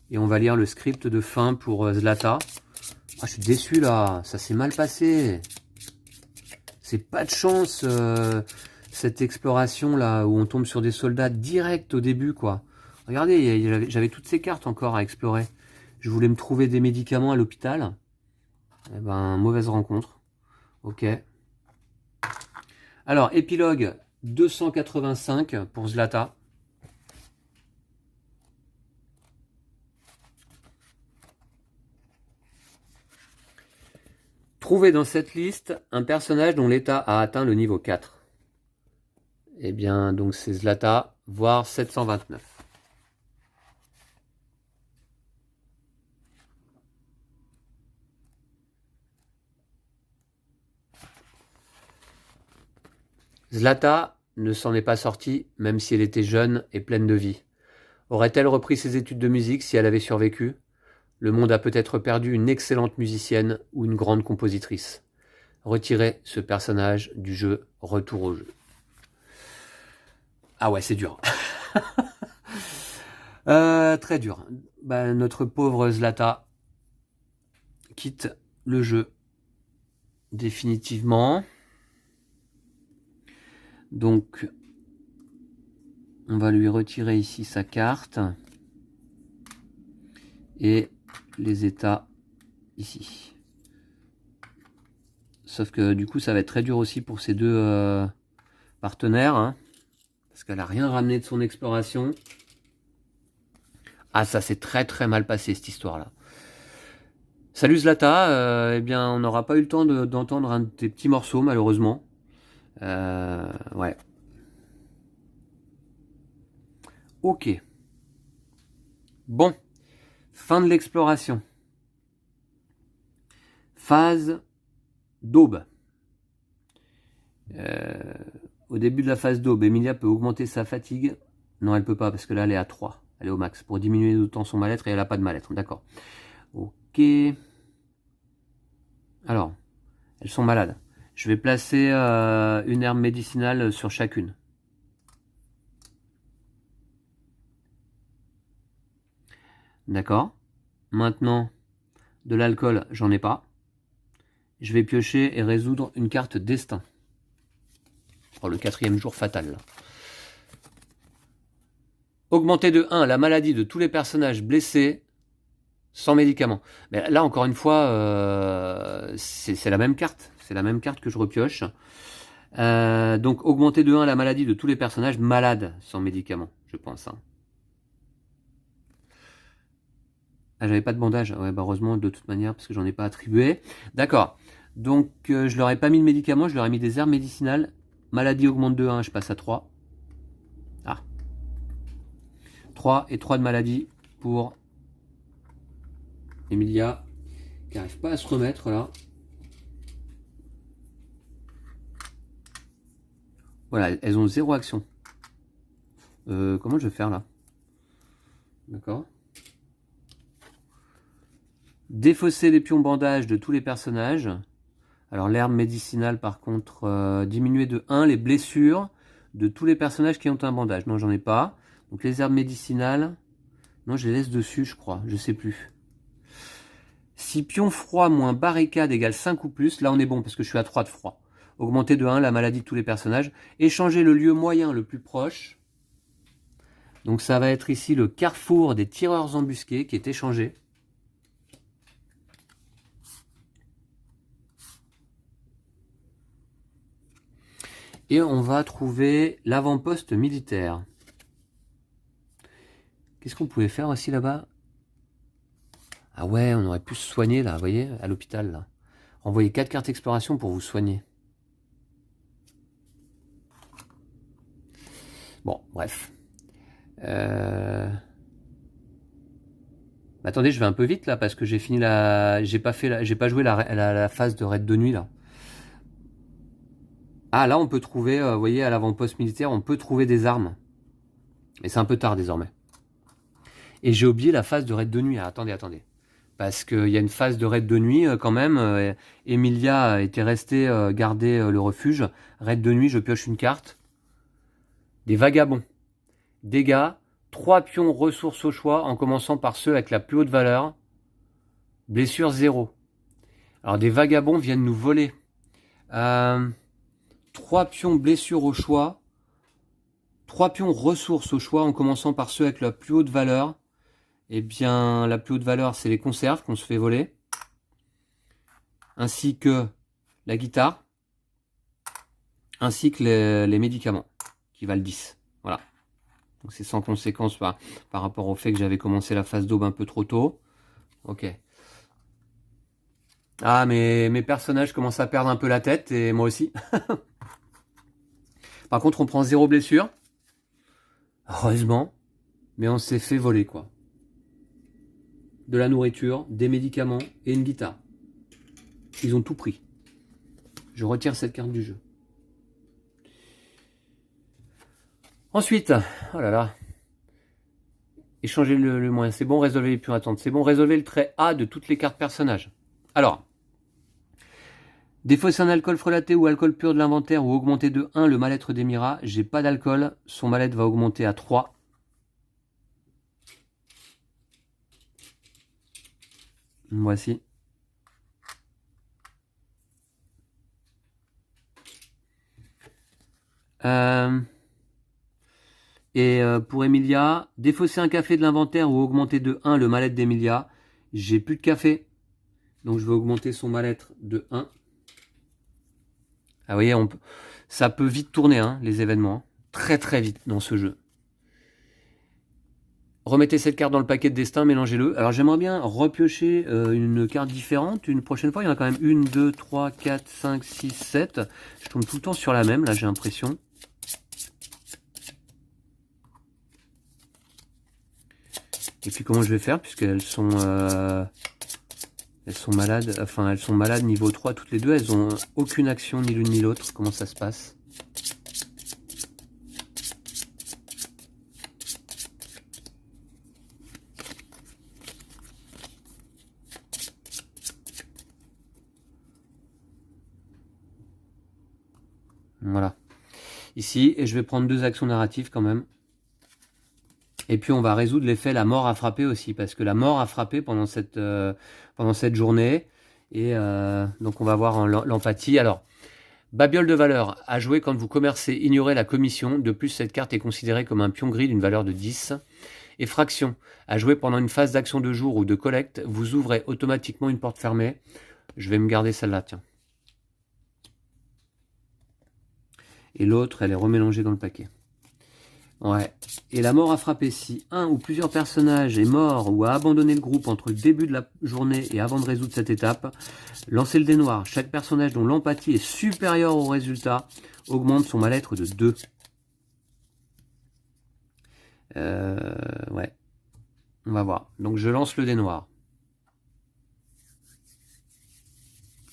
[SPEAKER 1] Et on va lire le script de fin pour Zlata. Ah, je suis déçu là. Ça s'est mal passé. C'est pas de chance, cette exploration là, où on tombe sur des soldats direct au début, quoi. Regardez, j'avais toutes ces cartes encore à explorer. Je voulais me trouver des médicaments à l'hôpital. Eh ben, mauvaise rencontre. Ok. Alors, épilogue 285 pour Zlata. Trouvez dans cette liste un personnage dont l'état a atteint le niveau 4. Eh bien, donc c'est Zlata, voire 729. Zlata ne s'en est pas sortie, même si elle était jeune et pleine de vie. Aurait-elle repris ses études de musique si elle avait survécu? Le monde a peut-être perdu une excellente musicienne ou une grande compositrice. Retirez ce personnage du jeu, retour au jeu. Ah ouais, c'est dur. Très dur. Bah, notre pauvre Zlata quitte le jeu définitivement. Donc, on va lui retirer ici sa carte. Et les états ici. Sauf que du coup, ça va être très dur aussi pour ces deux partenaires. Hein, parce qu'elle n'a rien ramené de son exploration. Ah, ça s'est très très mal passé cette histoire-là. Salut Zlata, eh bien on n'aura pas eu le temps d'entendre un de tes petits morceaux malheureusement. Ouais. Ok. Bon. Fin de l'exploration. Phase d'aube. Au début de la phase d'aube, Emilia peut augmenter sa fatigue. Non, elle peut pas parce que là elle est à 3. Elle est au max. Pour diminuer d'autant son mal-être et elle n'a pas de mal-être. D'accord. Ok. Alors, elles sont malades. Je vais placer une herbe médicinale sur chacune. D'accord. Maintenant, de l'alcool, j'en ai pas. Je vais piocher et résoudre une carte destin. Oh, le 4e jour fatal. Là. Augmenter de 1 la maladie de tous les personnages blessés sans médicaments. Mais là, encore une fois, c'est la même carte. C'est la même carte que je repioche. Donc, augmenter de 1 la maladie de tous les personnages malades sans médicaments, je pense. Hein. Ah, j'avais pas de bandage. Ouais, bah heureusement, de toute manière, parce que j'en ai pas attribué. D'accord. Donc, je leur ai pas mis de médicaments, je leur ai mis des herbes médicinales. Maladie augmente de 1, je passe à 3. Ah. 3 et 3 de maladie pour Emilia, qui n'arrive pas à se remettre là. Voilà, elles ont 0 action. Comment je vais faire là? D'accord. Défausser les pions bandages de tous les personnages. Alors l'herbe médicinale par contre, diminuer de 1 les blessures de tous les personnages qui ont un bandage. Non, j'en ai pas. Donc les herbes médicinales, non, je les laisse dessus, je crois. Je sais plus. Si pion froid moins barricade égale 5 ou plus, là on est bon parce que je suis à 3 de froid. Augmenter de 1 la maladie de tous les personnages. Échanger le lieu moyen le plus proche. Donc ça va être ici le carrefour des tireurs embusqués qui est échangé. Et on va trouver l'avant-poste militaire. Qu'est-ce qu'on pouvait faire aussi là-bas? Ah ouais, on aurait pu se soigner là, vous voyez, à l'hôpital là. Envoyez 4 cartes exploration pour vous soigner. Bon, bref. Attendez, je vais un peu vite là parce que j'ai fini la. J'ai pas joué la phase de raid de nuit là. Ah là on peut trouver, vous voyez, à l'avant-poste militaire, on peut trouver des armes. Mais c'est un peu tard désormais. Et j'ai oublié la phase de raid de nuit. Ah, attendez. Parce qu'il y a une phase de raid de nuit quand même. Emilia était restée garder le refuge. Raid de nuit, je pioche une carte. Des vagabonds. Dégâts. 3 pions ressources au choix en commençant par ceux avec la plus haute valeur. Blessure 0. Alors des vagabonds viennent nous voler. 3 pions blessure au choix. 3 pions ressources au choix, en commençant par ceux avec la plus haute valeur. Eh bien, la plus haute valeur, c'est les conserves qu'on se fait voler. Ainsi que la guitare. Ainsi que les médicaments, qui valent 10. Voilà. Donc c'est sans conséquence par rapport au fait que j'avais commencé la phase d'aube un peu trop tôt. Ok. Ah, mais mes personnages commencent à perdre un peu la tête, et moi aussi. Par contre, on prend 0 blessure. Heureusement. Mais on s'est fait voler, quoi. De la nourriture, des médicaments et une guitare. Ils ont tout pris. Je retire cette carte du jeu. Ensuite, oh là là. Échanger le moyen. C'est bon, résolver les pions attentes. C'est bon, résolver le trait A de toutes les cartes personnages. Alors. Défausser un alcool frelaté ou alcool pur de l'inventaire ou augmenter de 1 le mal-être d'Emira. J'ai pas d'alcool. Son mal-être va augmenter à 3. Voici. Pour Emilia, défausser un café de l'inventaire ou augmenter de 1 le mal-être d'Emilia. J'ai plus de café. Donc je vais augmenter son mal-être de 1. Ah, vous voyez, ça peut vite tourner, hein, les événements. Très très vite dans ce jeu. Remettez cette carte dans le paquet de destin, mélangez-le. Alors j'aimerais bien repiocher une carte différente une prochaine fois. Il y en a quand même 1, 2, 3, 4, 5, 6, 7. Je tombe tout le temps sur la même, là j'ai l'impression. Et puis comment je vais faire, puisqu'elles sont malades, enfin elles sont malades niveau 3 toutes les deux, elles ont aucune action ni l'une ni l'autre. Comment ça se passe? Voilà. Ici, et je vais prendre 2 actions narratives quand même. Et puis on va résoudre l'effet la mort a frappé aussi, parce que la mort a frappé pendant cette journée. Et donc on va voir l'empathie. Alors, babiole de valeur, à jouer quand vous commercez, ignorez la commission. De plus, cette carte est considérée comme un pion gris d'une valeur de 10. Effraction, à jouer pendant une phase d'action de jour ou de collecte, vous ouvrez automatiquement une porte fermée. Je vais me garder celle-là, tiens. Et l'autre, elle est remélangée dans le paquet. Ouais. Et la mort a frappé. Si un ou plusieurs personnages est mort ou a abandonné le groupe entre le début de la journée et avant de résoudre cette étape, lancez le dé noir. Chaque personnage dont l'empathie est supérieure au résultat augmente son mal-être de 2. Ouais. On va voir. Donc je lance le dé noir.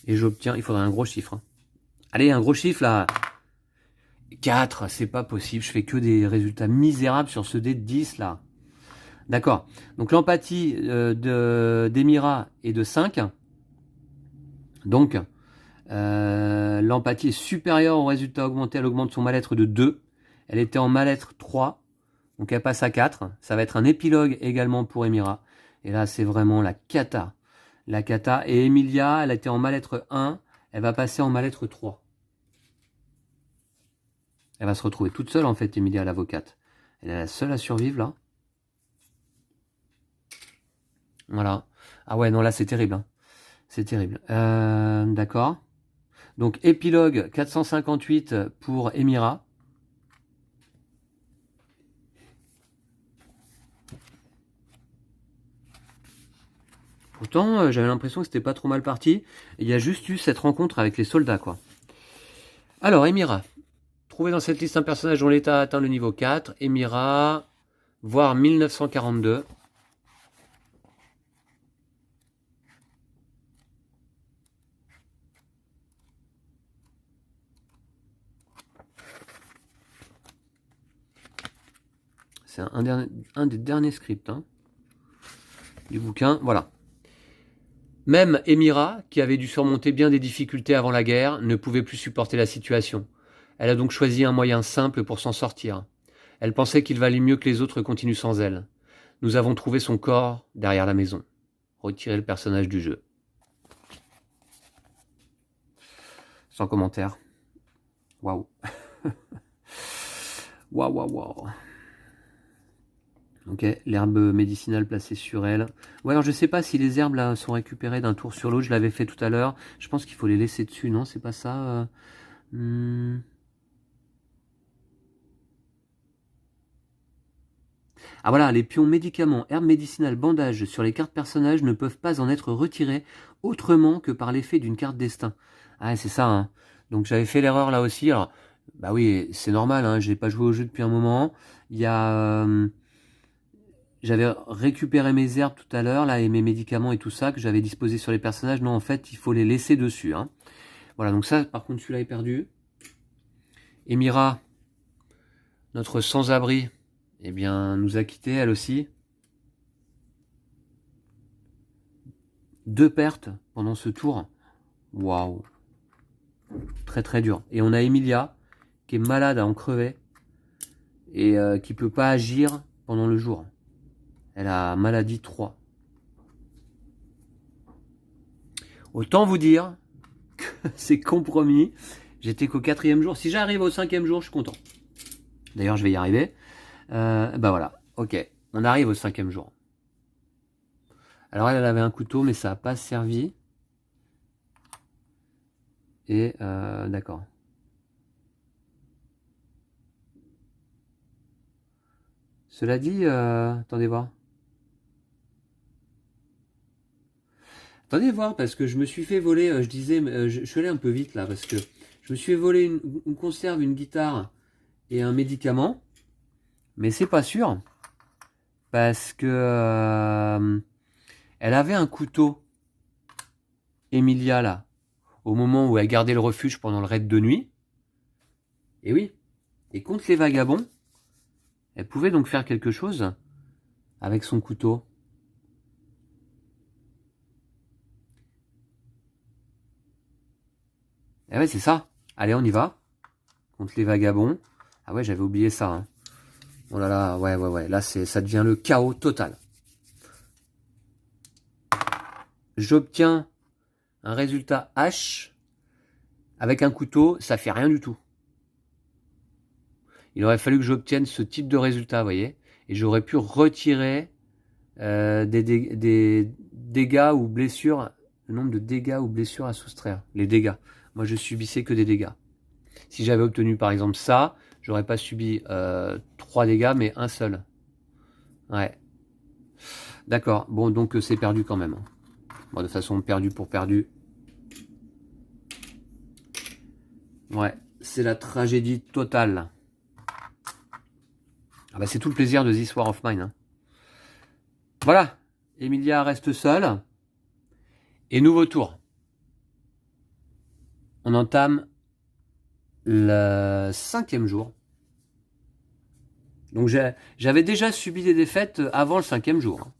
[SPEAKER 1] Et j'obtiens, il faudrait un gros chiffre. Hein. Allez, un gros chiffre là. 4, c'est pas possible, je fais que des résultats misérables sur ce dé de 10 là. D'accord, donc l'empathie d'Emira est de 5. Donc, l'empathie est supérieure au résultat augmenté, elle augmente son mal-être de 2. Elle était en mal-être 3, donc elle passe à 4. Ça va être un épilogue également pour Emira. Et là, c'est vraiment la cata. La cata. Et Emilia, elle était en mal-être 1, elle va passer en mal-être 3. Elle va se retrouver toute seule en fait, Emilia l'avocate. Elle est la seule à survivre là. Voilà. Ah ouais, non là c'est terrible. Hein. C'est terrible. D'accord. Donc épilogue 458 pour Emira. Pourtant, j'avais l'impression que c'était pas trop mal parti. Il y a juste eu cette rencontre avec les soldats quoi. Alors Emira. Trouvez dans cette liste un personnage dont l'état atteint le niveau 4. Emira, voire 1942. C'est un des derniers scripts hein, du bouquin. Voilà. Même Emira, qui avait dû surmonter bien des difficultés avant la guerre, ne pouvait plus supporter la situation. Elle a donc choisi un moyen simple pour s'en sortir. Elle pensait qu'il valait mieux que les autres continuent sans elle. Nous avons trouvé son corps derrière la maison. Retirez le personnage du jeu. Sans commentaire. Waouh. Waouh, waouh, waouh. Ok, l'herbe médicinale placée sur elle. Ouais, alors je sais pas si les herbes là sont récupérées d'un tour sur l'autre. Je l'avais fait tout à l'heure. Je pense qu'il faut les laisser dessus, non? C'est pas ça Ah voilà, les pions médicaments, herbes médicinales, bandages sur les cartes personnages ne peuvent pas en être retirés autrement que par l'effet d'une carte destin. Ah, c'est ça, hein. Donc j'avais fait l'erreur là aussi. Alors, bah oui, c'est normal, hein. Je n'ai pas joué au jeu depuis un moment. Il y a... j'avais récupéré mes herbes tout à l'heure, là, et mes médicaments et tout ça, que j'avais disposé sur les personnages. Non, en fait, il faut les laisser dessus, hein. Voilà, donc ça, par contre, celui-là est perdu. Emira, notre sans-abri, eh bien, nous a quittés, elle aussi. 2 pertes pendant ce tour. Waouh. Très très dur. Et on a Emilia, qui est malade à en crever, et qui peut pas agir pendant le jour. Elle a maladie 3. Autant vous dire que c'est compromis. J'étais qu'au 4e jour. Si j'arrive au 5e jour, je suis content. D'ailleurs, je vais y arriver. Bah voilà. Ok. On arrive au 5e jour. Alors, elle avait un couteau, mais ça n'a pas servi. Et d'accord. Cela dit, attendez voir. Attendez voir, parce que je me suis fait voler, je disais, je suis allé un peu vite là, parce que je me suis fait voler une conserve, une guitare et un médicament. Mais c'est pas sûr, parce que elle avait un couteau, Emilia là, au moment où elle gardait le refuge pendant le raid de nuit. Et oui, et contre les vagabonds, elle pouvait donc faire quelque chose avec son couteau. Eh ouais, c'est ça. Allez, on y va. Contre les vagabonds. Ah ouais, j'avais oublié ça. Hein. Oh là là, ouais. Là, ça devient le chaos total. J'obtiens un résultat H. Avec un couteau, ça fait rien du tout. Il aurait fallu que j'obtienne ce type de résultat, vous voyez. Et j'aurais pu retirer des dégâts ou blessures, le nombre de dégâts ou blessures à soustraire. Les dégâts. Moi, je subissais que des dégâts. Si j'avais obtenu, par exemple, ça, j'aurais pas subi 3 dégâts, mais un seul. Ouais. D'accord. Bon, donc c'est perdu quand même. Bon, de façon, perdu pour perdu. Ouais, c'est la tragédie totale. Ah bah, c'est tout le plaisir de This War of Mine. Hein. Voilà. Emilia reste seule. Et nouveau tour. On entame le 5e jour. Donc j'avais déjà subi des défaites avant le 5e jour.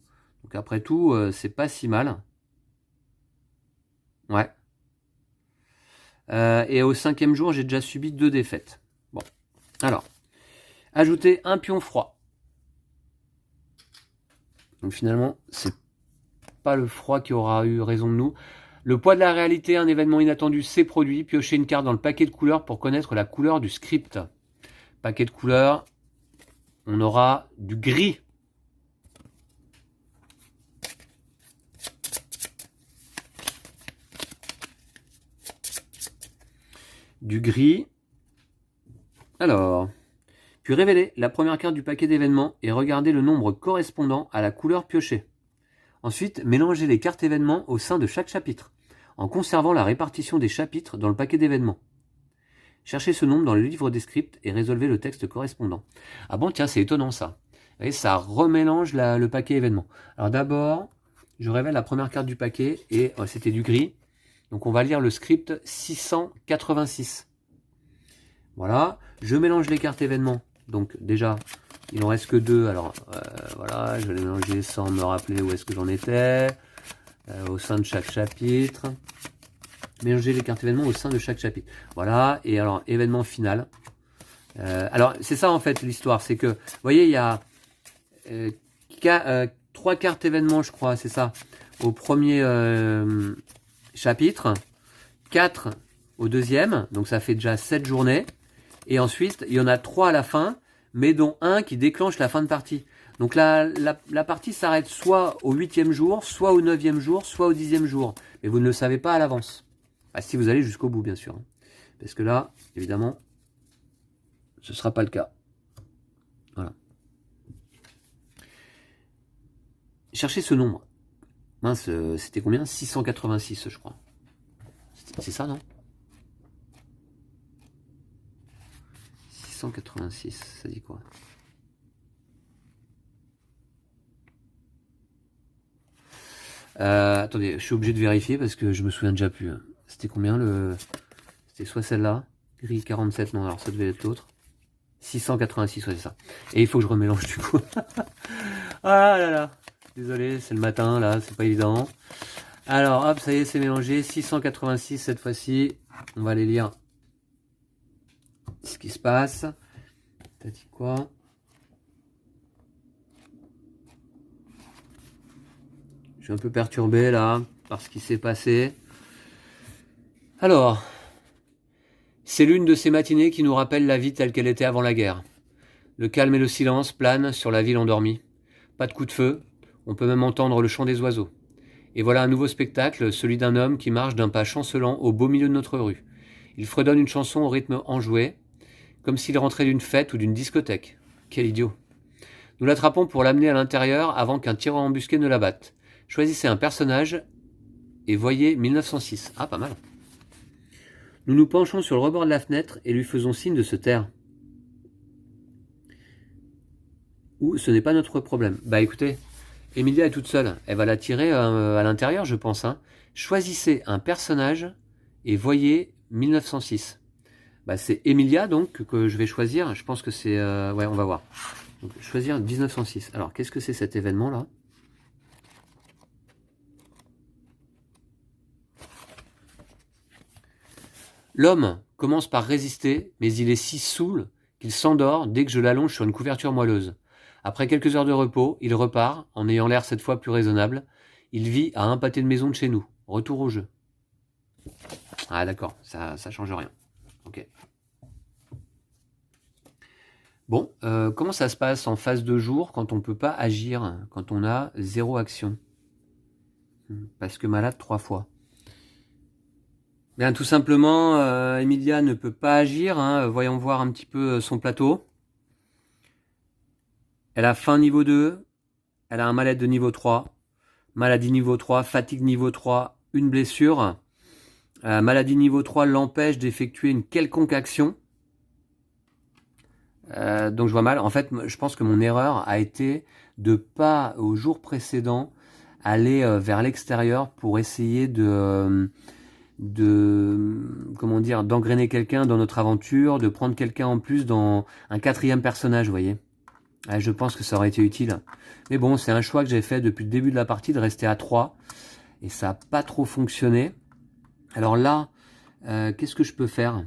[SPEAKER 1] Donc après tout, c'est pas si mal. Ouais. Et au 5e jour, j'ai déjà subi 2 défaites. Bon. Alors. Ajouter un pion froid. Donc finalement, c'est pas le froid qui aura eu raison de nous. Le poids de la réalité, un événement inattendu s'est produit. Piochez une carte dans le paquet de couleurs pour connaître la couleur du script. Paquet de couleurs, on aura du gris. Du gris. Alors, puis révélez la première carte du paquet d'événements et regardez le nombre correspondant à la couleur piochée. Ensuite, mélangez les cartes événements au sein de chaque chapitre, en conservant la répartition des chapitres dans le paquet d'événements. Cherchez ce nombre dans le livre des scripts et résolvez le texte correspondant. Ah bon, tiens, c'est étonnant ça. Vous voyez, ça remélange le paquet événement. Alors d'abord, je révèle la première carte du paquet et c'était du gris. Donc on va lire le script 686. Voilà, je mélange les cartes événements. Donc déjà, il en reste que 2. Alors voilà, je vais les mélanger sans me rappeler où est-ce que j'en étais. Au sein de chaque chapitre. Mélanger les cartes événements au sein de chaque chapitre. Voilà, et alors événement final. Alors c'est ça en fait l'histoire, c'est que, vous voyez, il y a 3 cartes événements, je crois, c'est ça, au premier chapitre, 4 au deuxième, donc ça fait déjà 7 journées, et ensuite il y en a 3 à la fin, mais dont un qui déclenche la fin de partie. Donc la partie s'arrête soit au 8e jour, soit au 9e jour, soit au 10e jour. Mais vous ne le savez pas à l'avance. Ah, si vous allez jusqu'au bout, bien sûr. Parce que là, évidemment, ce ne sera pas le cas. Voilà. Cherchez ce nombre. Mince, c'était combien? 686, je crois. C'est ça, non? 686, ça dit quoi? Attendez, je suis obligé de vérifier parce que je me souviens déjà plus. C'était combien le... C'était soit celle-là, grille 47, non, alors ça devait être l'autre. 686, ouais, c'est ça. Et il faut que je remélange du coup. Ah là là, désolé, c'est le matin, là, c'est pas évident. Alors, hop, ça y est, c'est mélangé. 686 cette fois-ci. On va aller lire ce qui se passe. T'as dit quoi? Je suis un peu perturbé là par ce qui s'est passé. Alors, c'est l'une de ces matinées qui nous rappelle la vie telle qu'elle était avant la guerre. Le calme et le silence planent sur la ville endormie. Pas de coup de feu, on peut même entendre le chant des oiseaux. Et voilà un nouveau spectacle, celui d'un homme qui marche d'un pas chancelant au beau milieu de notre rue. Il fredonne une chanson au rythme enjoué, comme s'il rentrait d'une fête ou d'une discothèque. Quel idiot. Nous l'attrapons pour l'amener à l'intérieur avant qu'un tireur embusqué ne l'abatte. Choisissez un personnage et voyez 1906. Ah, pas mal. Nous nous penchons sur le rebord de la fenêtre et lui faisons signe de se taire. Ou ce n'est pas notre problème. Bah écoutez, Emilia est toute seule. Elle va la tirer à l'intérieur, je pense. Hein. Choisissez un personnage et voyez 1906. Bah, c'est Emilia donc que je vais choisir. Je pense que c'est... ouais, on va voir. Donc, choisir 1906. Alors, qu'est-ce que c'est cet événement-là? L'homme commence par résister, mais il est si saoul qu'il s'endort dès que je l'allonge sur une couverture moelleuse. Après quelques heures de repos, il repart, en ayant l'air cette fois plus raisonnable. Il vit à un pâté de maison de chez nous. Retour au jeu. Ah d'accord, ça change rien. Ok. Bon, comment ça se passe en phase de jour quand on ne peut pas agir, quand on a 0 action? Parce que malade 3 fois. Bien, tout simplement, Emilia ne peut pas agir. Hein. Voyons voir un petit peu son plateau. Elle a faim niveau 2. Elle a un mal-être de niveau 3. Maladie niveau 3. Fatigue niveau 3. Une blessure. Maladie niveau 3 l'empêche d'effectuer une quelconque action. Donc je vois mal. En fait, je pense que mon erreur a été de pas, au jour précédent, aller vers l'extérieur pour essayer comment dire, d'engrainer quelqu'un dans notre aventure, de prendre quelqu'un en plus dans un 4e personnage, vous voyez. Je pense que ça aurait été utile. Mais bon, c'est un choix que j'ai fait depuis le début de la partie, de rester à 3. Et ça n'a pas trop fonctionné. Alors là, qu'est-ce que je peux faire?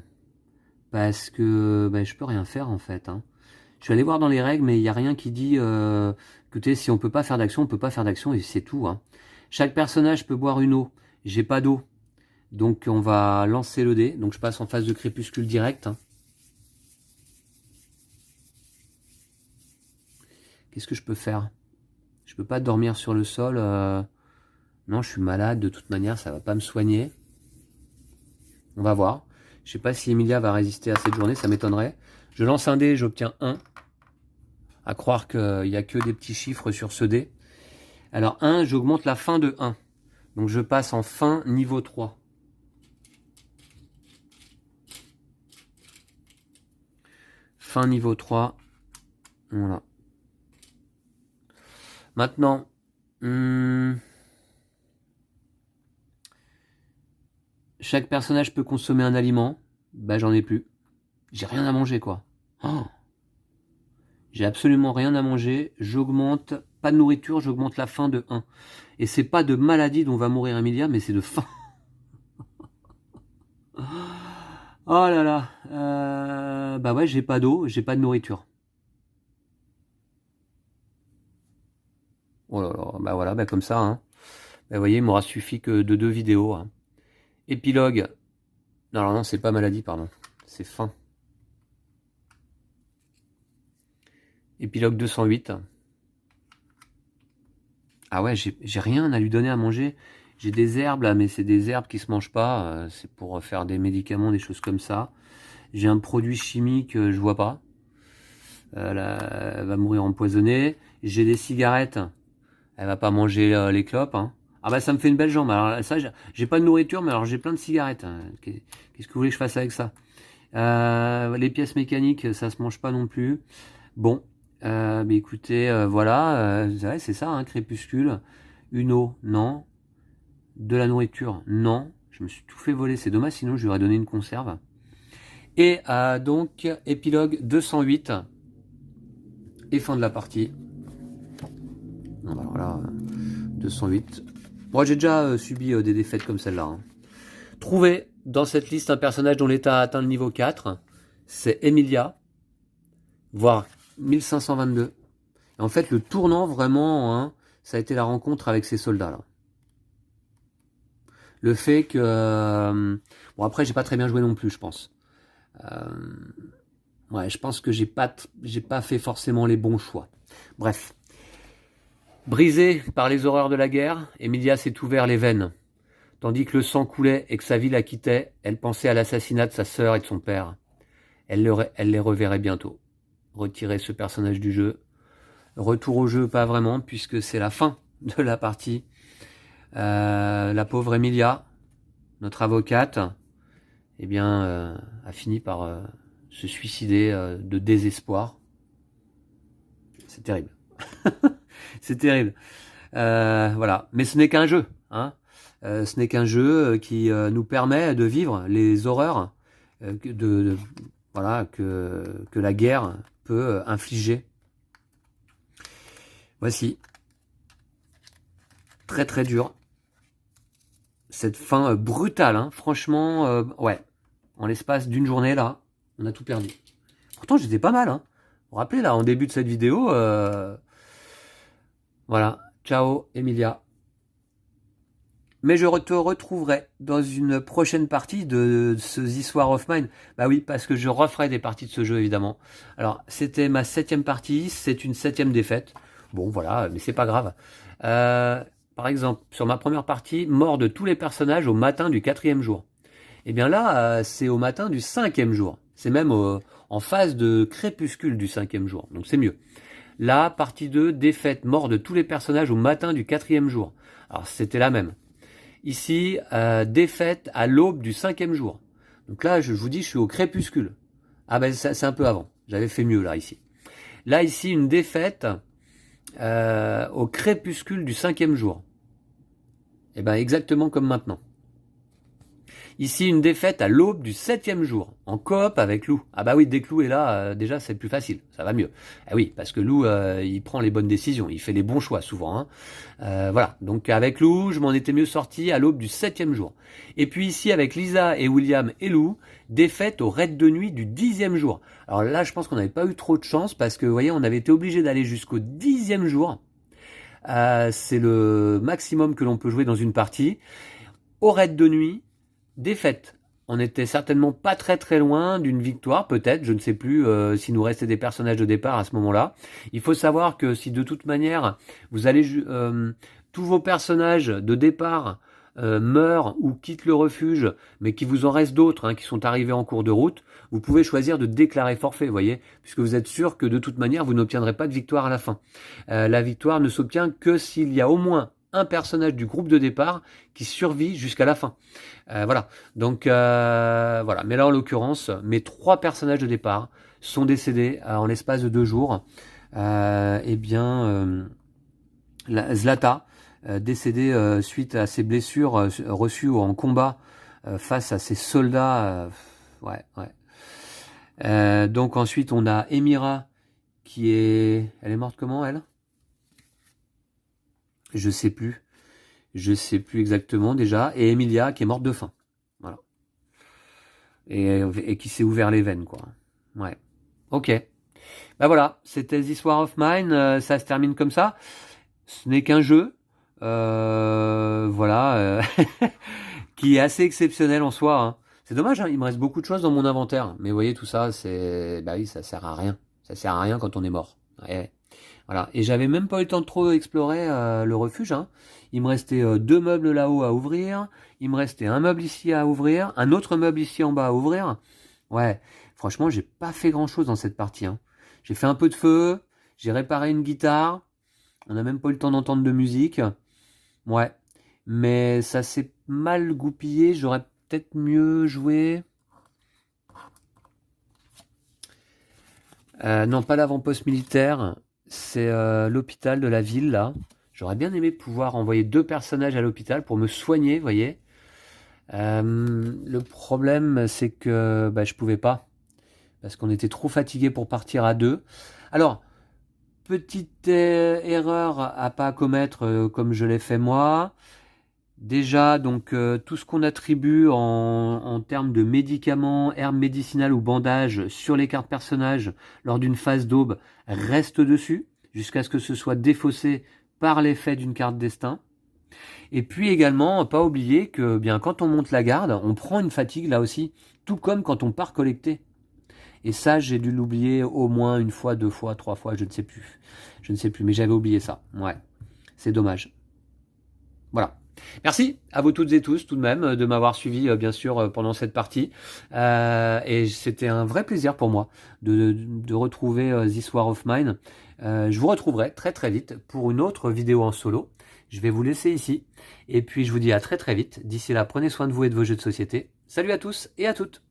[SPEAKER 1] Parce que je peux rien faire en fait. Hein. Je suis allé voir dans les règles, mais il n'y a rien qui dit... écoutez, si on peut pas faire d'action, on peut pas faire d'action, et c'est tout. Hein. Chaque personnage peut boire une eau. J'ai pas d'eau. Donc on va lancer le dé. Donc je passe en phase de crépuscule direct. Hein. Qu'est-ce que je peux faire? Je peux pas dormir sur le sol. Non, je suis malade. De toute manière, ça va pas me soigner. On va voir. Je sais pas si Emilia va résister à cette journée. Ça m'étonnerait. Je lance un dé, j'obtiens 1. À croire qu'il n'y a que des petits chiffres sur ce dé. Alors 1, j'augmente la fin de 1. Donc je passe en fin niveau 3. Fin niveau 3. Voilà. Maintenant, chaque personnage peut consommer un aliment. Bah j'en ai plus. J'ai rien à manger quoi. Oh. J'ai absolument rien à manger. J'augmente, pas de nourriture, j'augmente la faim de 1. Et c'est pas de maladie dont va mourir Emilia, mais c'est de faim. Oh là là. Bah ouais, j'ai pas d'eau, j'ai pas de nourriture. Oh là là, bah voilà, bah comme ça. Hein. Bah vous voyez, il m'aura suffi que de 2 vidéos. Hein. Épilogue. Non, non, c'est pas maladie, pardon. C'est faim. Épilogue 208. Ah ouais, j'ai rien à lui donner à manger. J'ai des herbes là, mais c'est des herbes qui se mangent pas. C'est pour faire des médicaments, des choses comme ça. J'ai un produit chimique, je vois pas. Là, elle va mourir empoisonnée. J'ai des cigarettes. Elle va pas manger les clopes. Hein. Ah bah ça me fait une belle jambe. Alors ça, j'ai pas de nourriture, mais alors j'ai plein de cigarettes. Hein. Qu'est-ce que vous voulez que je fasse avec ça? Les pièces mécaniques, ça se mange pas non plus. Bon, mais écoutez, voilà, ouais, c'est ça, hein, crépuscule. Une eau, non. De la nourriture, non. Je me suis tout fait voler, c'est dommage, sinon je lui aurais donné une conserve. Et donc, épilogue 208. Et fin de la partie. Bon, bah, voilà, 208. Bon, j'ai déjà subi des défaites comme celle-là. Hein. Trouvez dans cette liste un personnage dont l'état a atteint le niveau 4. C'est Emilia. Voire 1522. Et en fait, le tournant, vraiment, hein, ça a été la rencontre avec ces soldats-là. Le fait que... bon, après, j'ai pas très bien joué non plus, je pense. Ouais, je pense que j'ai pas fait forcément les bons choix. Bref. Brisée par les horreurs de la guerre, Emilia s'est ouvert les veines. Tandis que le sang coulait et que sa vie la quittait, elle pensait à l'assassinat de sa sœur et de son père. Elle les reverrait bientôt. Retirer ce personnage du jeu. Retour au jeu, pas vraiment, puisque c'est la fin de la partie. La pauvre Emilia, notre avocate, eh bien, a fini par se suicider de désespoir. C'est terrible. C'est terrible. Voilà. Mais ce n'est qu'un jeu. Hein. Ce n'est qu'un jeu qui nous permet de vivre les horreurs voilà, que la guerre peut infliger. Voici. Très très dur. Cette fin brutale, hein. Franchement, ouais. En l'espace d'une journée, là, on a tout perdu. Pourtant, j'étais pas mal, hein. Vous vous rappelez, là, en début de cette vidéo, voilà. Ciao, Emilia. Mais je te retrouverai dans une prochaine partie de ce This War of Mine. Bah oui, parce que je referai des parties de ce jeu, évidemment. Alors, c'était ma 7e partie, c'est une 7e défaite. Bon, voilà, mais c'est pas grave. Par exemple, sur ma première partie, mort de tous les personnages au matin du 4e jour. Et bien là, c'est au matin du 5e jour. C'est même en phase de crépuscule du 5e jour. Donc c'est mieux. Là, partie 2, défaite, mort de tous les personnages au matin du 4e jour. Alors c'était la même. Ici, défaite à l'aube du 5e jour. Donc là, je vous dis, je suis au crépuscule. Ah ben c'est un peu avant. J'avais fait mieux là, ici. Là, ici, une défaite au crépuscule du 5e jour. Et ben exactement comme maintenant. Ici, une défaite à l'aube du 7e jour, en coop avec Lou. Ah bah oui, dès que Lou est là, déjà c'est plus facile, ça va mieux. Ah oui, parce que Lou, il prend les bonnes décisions, il fait les bons choix souvent. Hein. Voilà, donc avec Lou, je m'en étais mieux sorti à l'aube du 7e jour. Et puis ici, avec Lisa et William et Lou, défaite au raid de nuit du 10e jour. Alors là, je pense qu'on n'avait pas eu trop de chance, parce que vous voyez, on avait été obligé d'aller jusqu'au 10e jour. C'est le maximum que l'on peut jouer dans une partie. Au raid de nuit, défaite. On n'était certainement pas très très loin d'une victoire, peut-être, je ne sais plus s'il nous restait des personnages de départ à ce moment-là. Il faut savoir que si de toute manière, vous allez tous vos personnages de départ meurent ou quittent le refuge, mais qu'il vous en reste d'autres hein, qui sont arrivés en cours de route, vous pouvez choisir de déclarer forfait, vous voyez, puisque vous êtes sûr que de toute manière, vous n'obtiendrez pas de victoire à la fin. La victoire ne s'obtient que s'il y a au moins un personnage du groupe de départ qui survit jusqu'à la fin. Voilà. Donc voilà. Mais là, en l'occurrence, mes 3 personnages de départ sont décédés en l'espace de 2 jours. Eh bien, Zlata, décédée suite à ses blessures reçues en combat face à ses soldats. Ouais. Donc ensuite, on a Emira qui est... Elle est morte comment, elle ? Je sais plus exactement déjà. Et Emilia qui est morte de faim. Voilà. Et qui s'est ouvert les veines, quoi. Ouais. Ok. Bah voilà, c'était This War of Mine. Ça se termine comme ça. Ce n'est qu'un jeu. Voilà. Qui est assez exceptionnel en soi. Hein. C'est dommage, hein, il me reste beaucoup de choses dans mon inventaire. Mais vous voyez, tout ça, c'est... Bah oui, ça sert à rien. Ça sert à rien quand on est mort. Ouais. Voilà. Et j'avais même pas eu le temps de trop explorer le refuge, hein. Il me restait 2 meubles là-haut à ouvrir. Il me restait un meuble ici à ouvrir. Un autre meuble ici en bas à ouvrir. Ouais, franchement, j'ai pas fait grand-chose dans cette partie, hein. J'ai fait un peu de feu. J'ai réparé une guitare. On n'a même pas eu le temps d'entendre de musique. Ouais. Mais ça s'est mal goupillé. J'aurais peut-être mieux joué. Non, pas l'avant-poste militaire. C'est l'hôpital de la ville, là. J'aurais bien aimé pouvoir envoyer 2 personnages à l'hôpital pour me soigner, vous voyez. Le problème, c'est que bah, je pouvais pas. Parce qu'on était trop fatigués pour partir à 2. Alors, petite erreur à pas commettre comme je l'ai fait moi. Déjà, donc tout ce qu'on attribue en termes de médicaments, herbes médicinales ou bandages sur les cartes personnages lors d'une phase d'aube reste dessus, jusqu'à ce que ce soit défaussé par l'effet d'une carte destin. Et puis également, pas oublier que bien quand on monte la garde, on prend une fatigue là aussi, tout comme quand on part collecter. Et ça, j'ai dû l'oublier au moins 1 fois, 2 fois, 3 fois, je ne sais plus. Je ne sais plus, mais j'avais oublié ça. Ouais, c'est dommage. Voilà. Merci à vous toutes et tous tout de même de m'avoir suivi bien sûr pendant cette partie. Et c'était un vrai plaisir pour moi de retrouver This War of Mine. Je vous retrouverai très très vite pour une autre vidéo en solo. Je vais vous laisser ici. Et puis je vous dis à très très vite. D'ici là, prenez soin de vous et de vos jeux de société. Salut à tous et à toutes.